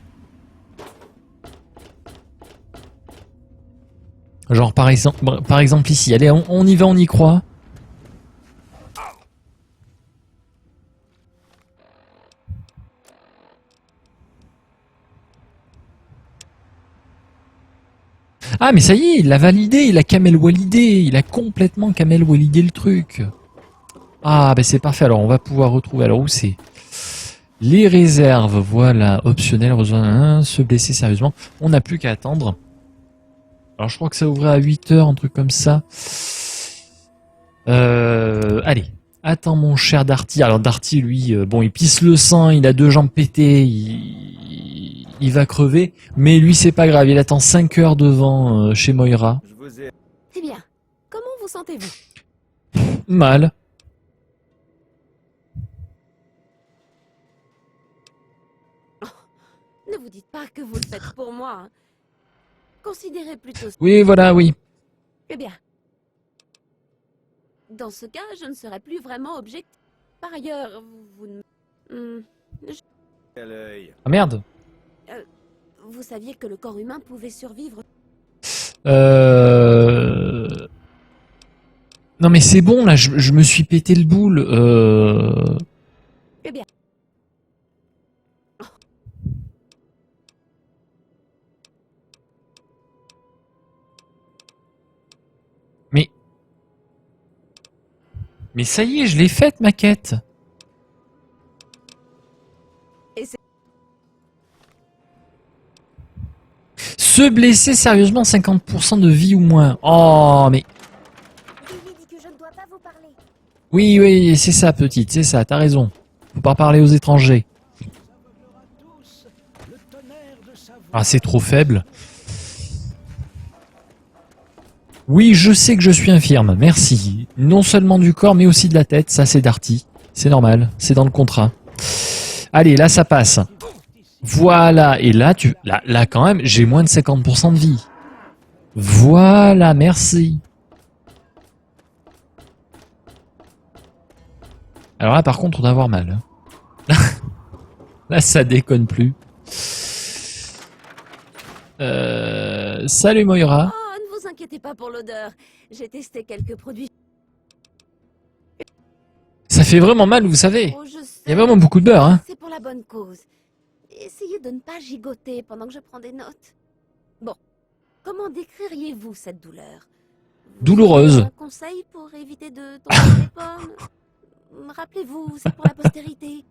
Genre par exemple ici. Allez, on y va, on y croit. Ah mais ça y est, il l'a validé, il a camel walidé, il a complètement camel walidé le truc. Ah ben c'est parfait, alors on va pouvoir retrouver, alors où c'est? Les réserves, voilà, optionnel, rejoindre, se blesser sérieusement. On n'a plus qu'à attendre. Alors je crois que ça ouvrait à 8 heures, un truc comme ça. Allez, attends mon cher Darty. Alors Darty, lui, bon, il pisse le sang, il a 2 jambes pétées, il va crever. Mais lui, c'est pas grave, il attend 5 heures devant chez Moira. Je vous ai... Eh bien, comment vous sentez-vous? Mal. Ne vous dites pas que vous le faites pour moi. Hein. Considérez plutôt... Oui, voilà, oui. Eh bien, dans ce cas, je ne serai plus vraiment objectif. Par ailleurs, vous ne... à l'œil. Ah merde. Vous saviez que le corps humain pouvait survivre? Non mais c'est bon là, je me suis pété le boule. Eh bien... Mais ça y est, je l'ai faite ma quête. Se Se blesser sérieusement, 50% de vie ou moins. Oh, mais... Billy dit que je ne dois pas vous parler. Oui, oui, c'est ça, petite, c'est ça, t'as raison. Faut pas parler aux étrangers. Ah, c'est trop faible. Oui, je sais que je suis infirme, merci. Non seulement du corps, mais aussi de la tête, ça c'est Darty. C'est normal, c'est dans le contrat. Allez, là ça passe. Voilà, et là, là quand même, j'ai moins de 50% de vie. Voilà, merci. Alors là, par contre, on va avoir mal. Là, ça déconne plus. Salut Moira. Oh, ne vous inquiétez pas pour l'odeur. J'ai testé quelques produits. Ça fait vraiment mal, vous savez. Oh, je sais. Il y a vraiment beaucoup de beurre, hein. C'est pour la bonne cause. Essayez de ne pas gigoter pendant que je prends des notes. Bon, comment décririez-vous cette douleur? Vous Douloureuse. avez un conseil pour éviter de tomber les pommes? Rappelez-vous, c'est pour la postérité.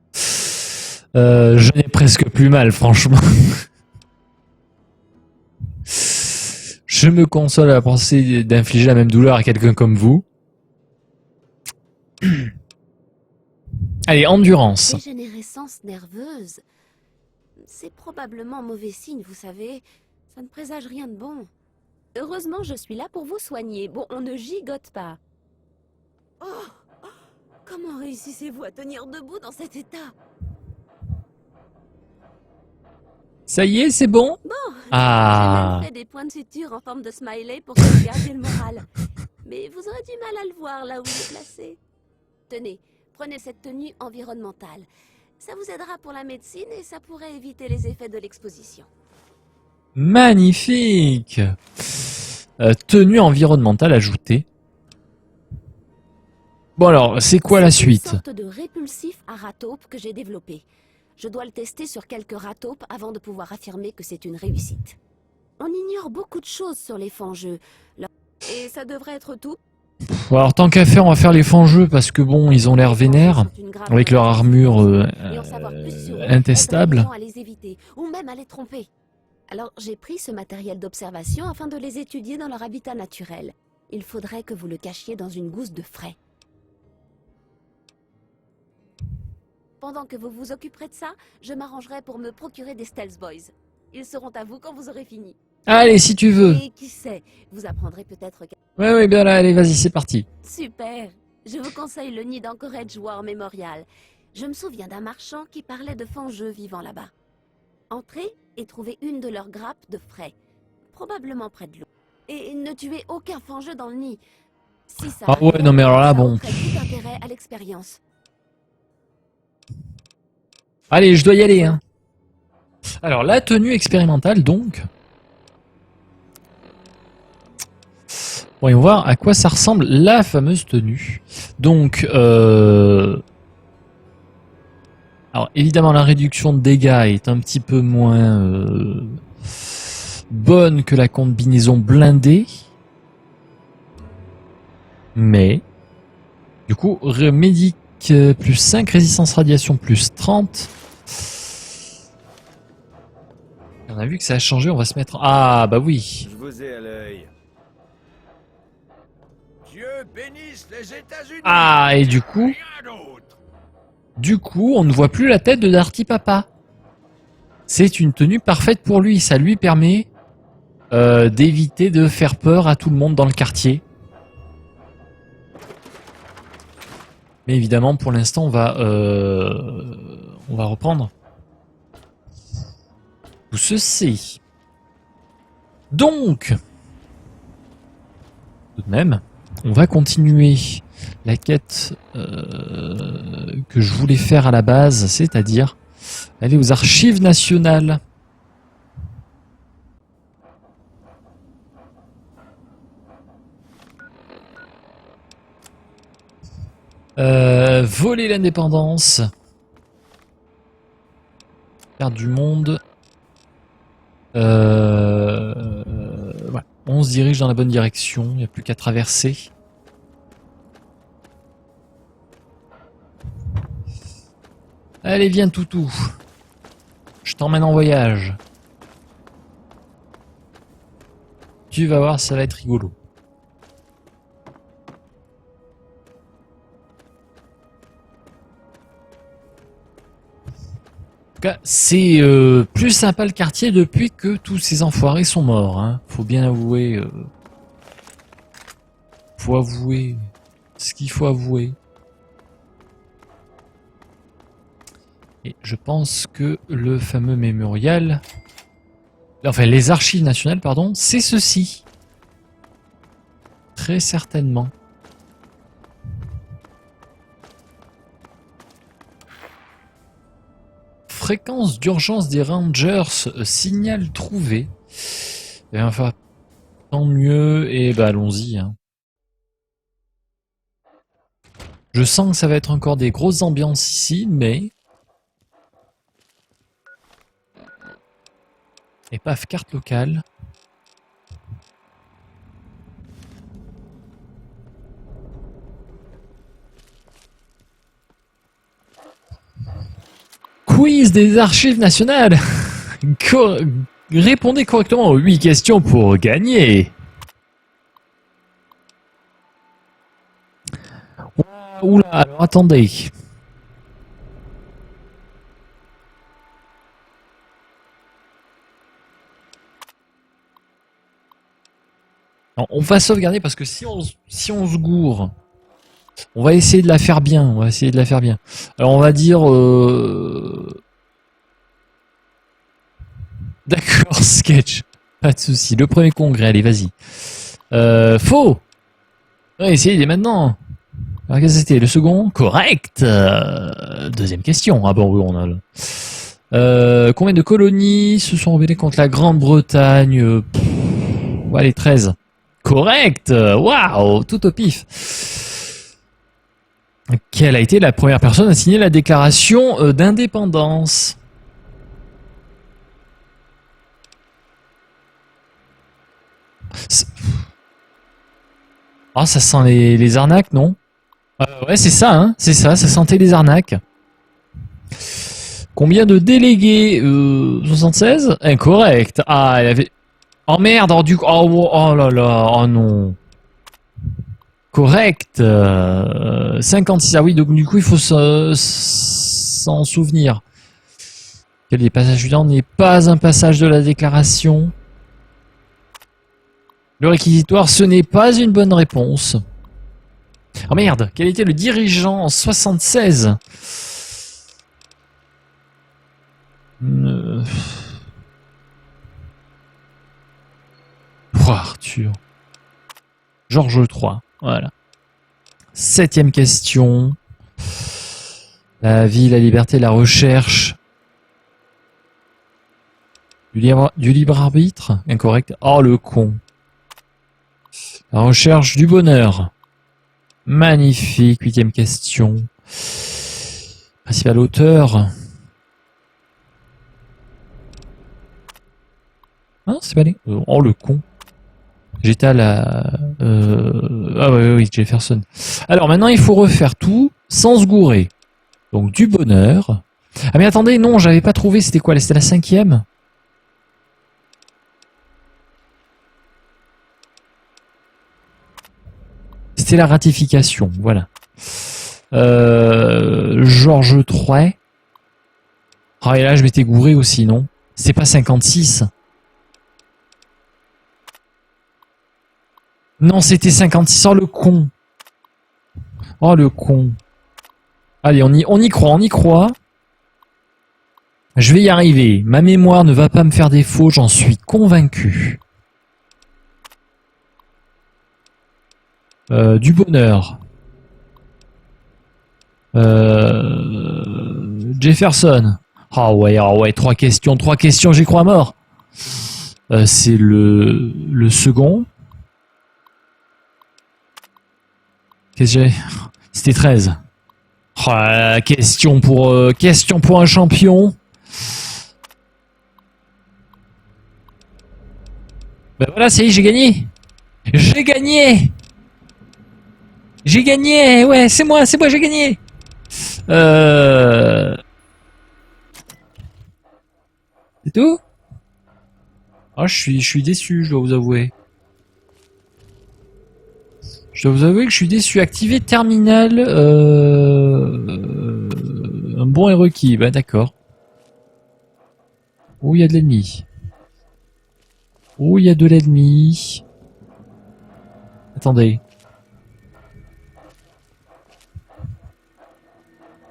Je n'ai presque plus mal, franchement. Je me console à la pensée d'infliger la même douleur à quelqu'un comme vous. Allez, endurance. Dégénérescence nerveuse. C'est probablement mauvais signe, vous savez. Ça ne présage rien de bon. Heureusement, je suis là pour vous soigner. Bon, on ne gigote pas. Oh! Comment réussissez-vous à tenir debout dans cet état? Ça y est, c'est bon? J'ai Ah. même fait des points de suture en forme de smiley pour que vous gardiez le moral. Mais vous aurez du mal à le voir là où il est placé. Tenez, prenez cette tenue environnementale. Ça vous aidera pour la médecine et ça pourrait éviter les effets de l'exposition. Magnifique. Tenue environnementale ajoutée. Bon alors, c'est quoi la C'est une suite? sorte de répulsif à rataupe que j'ai développé. Je dois le tester sur quelques rataupes avant de pouvoir affirmer que c'est une réussite. On ignore beaucoup de choses sur les fangeux. Et ça devrait être tout. Bon, alors tant qu'à faire, on va faire les fangeux parce que bon, ils ont l'air vénères avec leur armure Et en savoir plus sur eux intestable. aiderait les gens à les éviter, ou même à les tromper. Alors j'ai pris ce matériel d'observation afin de les étudier dans leur habitat naturel. Il faudrait que vous le cachiez dans une gousse de frais. Pendant que vous vous occuperez de ça, je m'arrangerai pour me procurer des Stealth Boys. Ils seront à vous quand vous aurez fini. Allez, si tu veux. Et qui sait, vous apprendrez peut-être... Ouais, bien là, allez, vas-y, c'est parti. Super. Je vous conseille le nid d'Anchorage War Memorial. Je me souviens d'un marchand qui parlait de fangeux vivant là-bas. Entrez et trouvez une de leurs grappes de frais, probablement près de l'eau. Et ne tuez aucun fangeux dans le nid. Si ça Ah ouais, arrive, non mais alors là, ça bon. offrait tout intérêt à l'expérience. Allez, je dois y aller, hein. Alors, la tenue expérimentale, donc. Voyons voir à quoi ça ressemble la fameuse tenue. Donc, alors évidemment, la réduction de dégâts est un petit peu moins bonne que la combinaison blindée. Mais, du coup, médic plus 5, résistance radiation plus 30. On a vu que ça a changé, on va se mettre... Ah, bah oui. Je vous ai à l'œil. Dieu bénisse les États-Unis. Ah, et du coup... Rien d'autre. Du coup, on ne voit plus la tête de Darty Papa. C'est une tenue parfaite pour lui. Ça lui permet d'éviter de faire peur à tout le monde dans le quartier. Mais évidemment, pour l'instant, on va reprendre tout ceci. Donc, tout de même, on va continuer la quête que je voulais faire à la base, c'est-à-dire aller aux archives nationales. Voler l'indépendance. Faire du monde. Voilà. On se dirige dans la bonne direction, il n'y a plus qu'à traverser. Allez, viens, toutou. Je t'emmène en voyage. Tu vas voir, ça va être rigolo. En tout cas, c'est plus sympa le quartier depuis que tous ces enfoirés sont morts. Hein. Faut bien avouer. Faut avouer ce qu'il faut avouer. Et je pense que le fameux mémorial, enfin les archives nationales, pardon, c'est ceci. Très certainement. Fréquence d'urgence des Rangers, signal trouvé. Et enfin, tant mieux, et bah allons-y. Hein. Je sens que ça va être encore des grosses ambiances ici, mais... Et paf, carte locale. Quiz des archives nationales. Répondez correctement aux 8 questions pour gagner. Oula, alors attendez. Alors, on va sauvegarder parce que si on se gourre, on va essayer de la faire bien. On va essayer de la faire bien. Alors on va dire... D'accord, sketch. Pas de souci. Le premier congrès, allez, vas-y. Faux. Ouais, essayez dès maintenant. Alors qu'est-ce que c'était? Le second? Correct. Deuxième question. Ah bon, oui, on a le... combien de colonies se sont rebellées contre la Grande-Bretagne? Allez, 13. Correct. Waouh, tout au pif. Quelle a été la première personne à signer la déclaration d'indépendance? Ah, ça sent les arnaques, non? Ouais, c'est ça, hein. C'est ça, ça sentait les arnaques. Combien de délégués 76? Incorrect. Ah, elle avait... Oh merde, oh, oh là là, oh non. Correct. 56. Ah oui, donc du coup, il faut s'en souvenir. Quel des passages suivants n'est pas un passage de la déclaration? Le réquisitoire, ce n'est pas une bonne réponse. Oh merde, quel était le dirigeant en 76? Arthur. Georges III. Voilà. 7e question. La vie, la liberté, la recherche. Du libre arbitre? Incorrect. Oh le con. La recherche du bonheur. Magnifique. 8e question. Principal auteur. Hein, c'est pas allé. Oh le con. J'étais à la... Ah oui, Jefferson. Alors maintenant, il faut refaire tout sans se gourer. Donc du bonheur. Ah mais attendez, non, j'avais pas trouvé, c'était quoi? C'était la 5e? C'était la ratification, voilà. Georges III. Ah et là, je m'étais gouré aussi, non? C'est pas 56? Non, c'était 56. Oh le con. Oh le con. Allez, on y croit, on y croit. Je vais y arriver. Ma mémoire ne va pas me faire défaut, j'en suis convaincu. Du bonheur. Jefferson. Ah ouais, 3 questions, j'y crois mort. C'est le second. Qu'est-ce que j'ai? C'était 13. Oh, question pour un champion. Ben voilà, ça y est, j'ai gagné. J'ai gagné. J'ai gagné. Ouais, c'est moi, j'ai gagné. C'est tout? Oh, je suis déçu, je dois vous avouer. Je dois vous avouer que je suis déçu. Activer terminal. Un bon est requis. Bah d'accord. Oh, il y a de l'ennemi. Oh, il y a de l'ennemi. Attendez.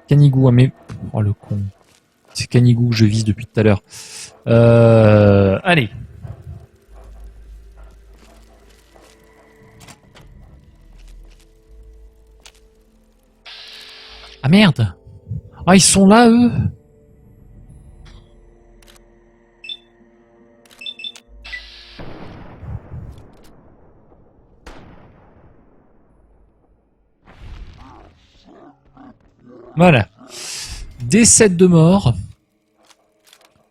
Canigou, ah mais... Oh le con. C'est Canigou que je vise depuis tout à l'heure. Allez. Ah merde. Ah ils sont là eux. Voilà. Décès de mort.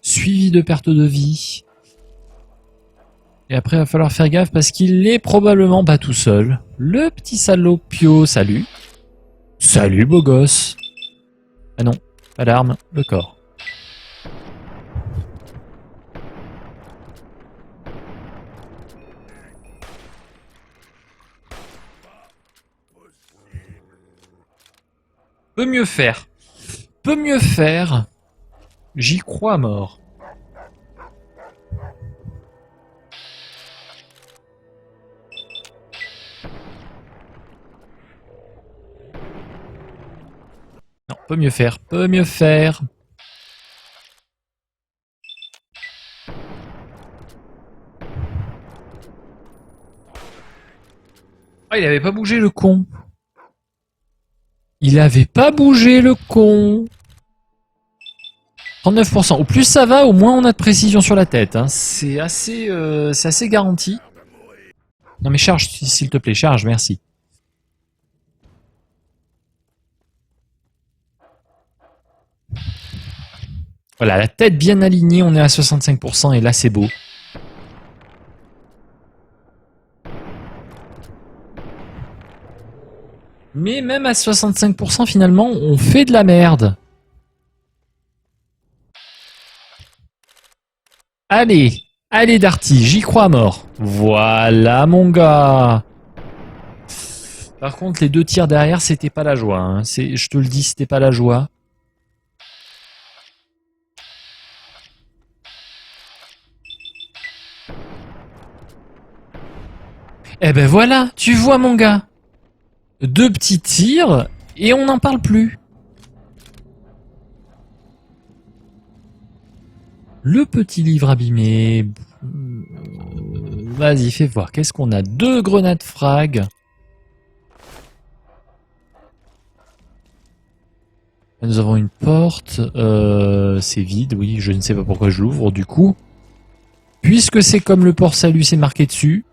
Suivi de perte de vie. Et après, il va falloir faire gaffe parce qu'il est probablement pas tout seul. Le petit salopio, salut. Salut, beau gosse. Ah non, pas d'arme, le corps. Peut mieux faire. Peut mieux faire. J'y crois à mort. Non, peut mieux faire. Peut mieux faire. Ah, il avait pas bougé le con. Il avait pas bougé le con. 39%. Au plus ça va, au moins on a de précision sur la tête. Hein. C'est assez garanti. Non mais charge, s'il te plaît, charge, merci. Voilà, la tête bien alignée, on est à 65% et là c'est beau. Mais même à 65% finalement, on fait de la merde. Allez, allez Darty, j'y crois à mort. Voilà mon gars. Par contre, les deux tirs derrière, c'était pas la joie. Hein. Je te le dis, c'était pas la joie. Eh ben voilà, tu vois mon gars. Deux petits tirs et on n'en parle plus. Le petit livre abîmé. Vas-y, fais voir. Qu'est-ce qu'on a? Deux grenades frag. Nous avons une porte. C'est vide, oui. Je ne sais pas pourquoi je l'ouvre du coup. Puisque c'est comme le port salut, c'est marqué dessus.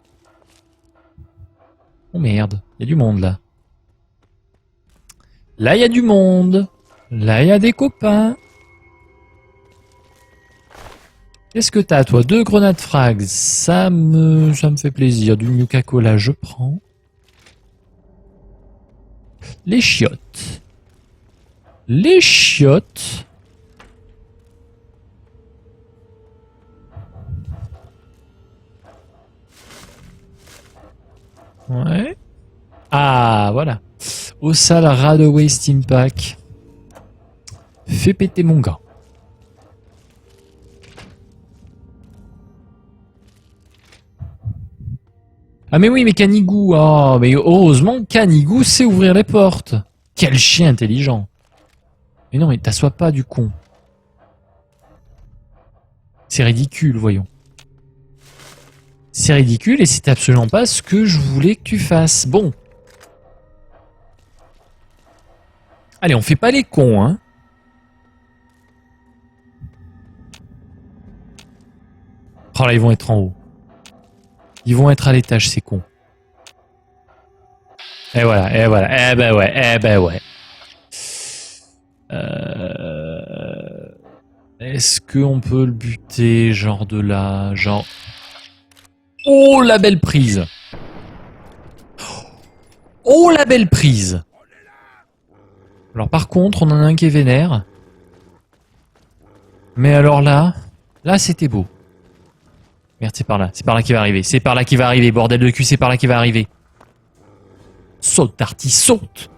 Oh merde, il y a du monde là. Là, il y a du monde. Là, il y a des copains. Qu'est-ce que t'as, toi? Deux grenades frags. Ça me fait plaisir. Du Nuka-Cola, je prends. Les chiottes. Les chiottes. Ouais. Ah, voilà. Au sale Radaway Steam Pack. Fais péter mon gars. Ah mais oui, mais Canigou. Oh, mais heureusement, Canigou sait ouvrir les portes. Quel chien intelligent. Mais non, mais t'assois pas du con. C'est ridicule, voyons. C'est ridicule et c'est absolument pas ce que je voulais que tu fasses. Bon. Allez, on fait pas les cons, hein. Oh là, ils vont être en haut. Ils vont être à l'étage, ces cons. Et voilà, et voilà. Eh ben ouais, eh ben ouais. Est-ce qu'on peut le buter, genre de là, genre... Oh, la belle prise. Oh, la belle prise. Alors par contre, on en a un qui est vénère. Mais alors là c'était beau. Merde, c'est par là qu'il va arriver. C'est par là qu'il va arriver, bordel de cul, c'est par là qu'il va arriver. Saute, Darty, saute.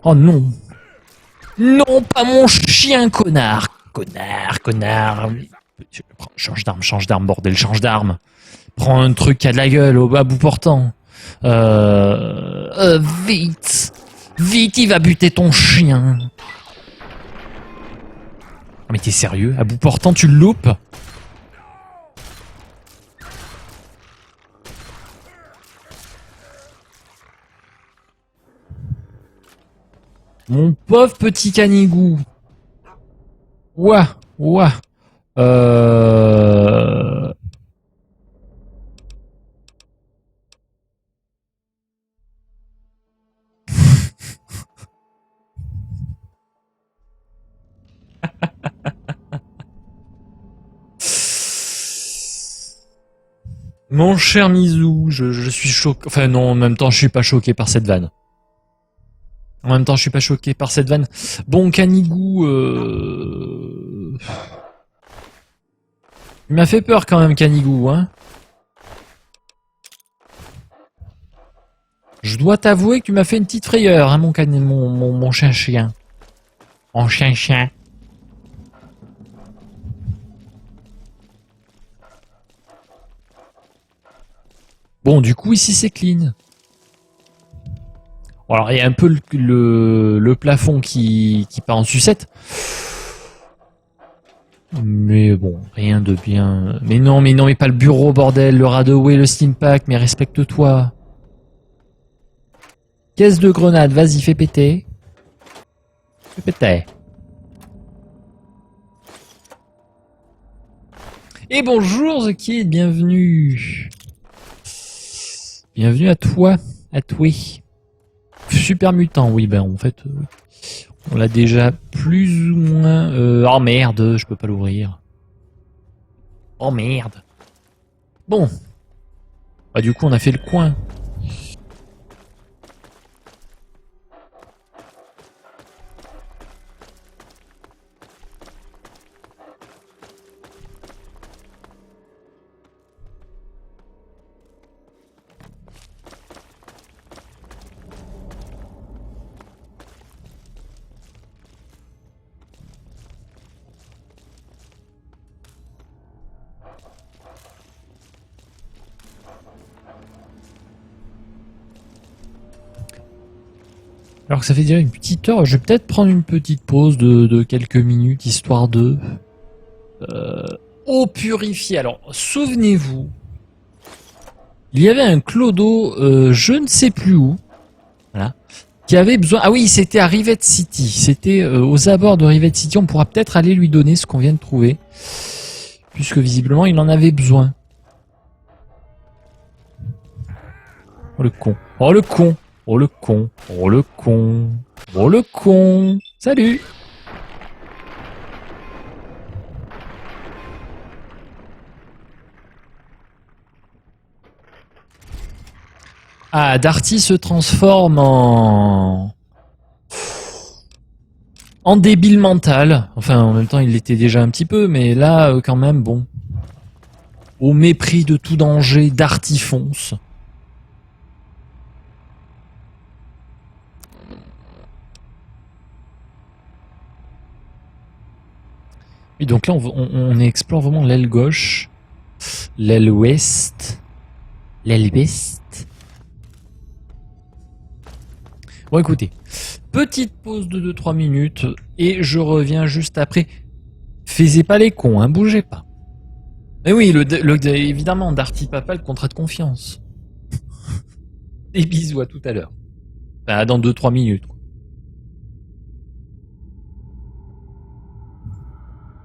Oh non. Non, pas mon chien, connard. Connard. Change d'arme, bordel, change d'arme. Prends un truc qui a de la gueule à bout portant. Vite, il va buter ton chien. Ah, mais t'es sérieux? À bout portant, tu le loupes? Mon pauvre petit canigou. Ouah. Mon cher Mizou, je suis choqué. Enfin non, en même temps, je suis pas choqué par cette vanne. Bon, Canigou, il m'a fait peur quand même, Canigou, hein. Je dois t'avouer que tu m'as fait une petite frayeur, hein, mon chien-chien. Mon chien-chien. Bon, du coup, ici, c'est clean. Bon, alors, il y a un peu le plafond qui part en sucette. Mais bon, rien de bien... Mais non, mais pas le bureau, bordel. Le Radaway, le Steampack, mais respecte-toi. Caisse de grenade, vas-y, fais péter. Fais péter. Et bonjour, The Kid, bienvenue. Bienvenue à toi, Super mutant, oui, ben en fait, on l'a déjà plus ou moins... Oh merde, je peux pas l'ouvrir. Oh merde. Bon. Bah du coup, on a fait le coin. Alors que ça fait déjà une petite heure, je vais peut-être prendre une petite pause de quelques minutes, histoire de... eau purifiée. Alors, souvenez-vous, il y avait un clodo, je ne sais plus où, voilà, qui avait besoin... Ah oui, c'était à Rivet City, c'était aux abords de Rivet City, on pourra peut-être aller lui donner ce qu'on vient de trouver, puisque visiblement il en avait besoin. Oh le con, oh le con. Oh le con, oh le con, oh le con. Salut. Ah, Darty se transforme en débile mental. Enfin, en même temps, il l'était déjà un petit peu, mais là, quand même, bon. Au mépris de tout danger, Darty fonce. Et donc là, on explore vraiment l'aile gauche, l'aile ouest, l'aile ouest. Bon, écoutez, petite pause de 2-3 minutes et je reviens juste après. Faisez pas les cons, hein, bougez pas. Mais oui, évidemment, Darty Papa, le contrat de confiance. Et bisous à tout à l'heure. Enfin, dans 2-3 minutes, quoi.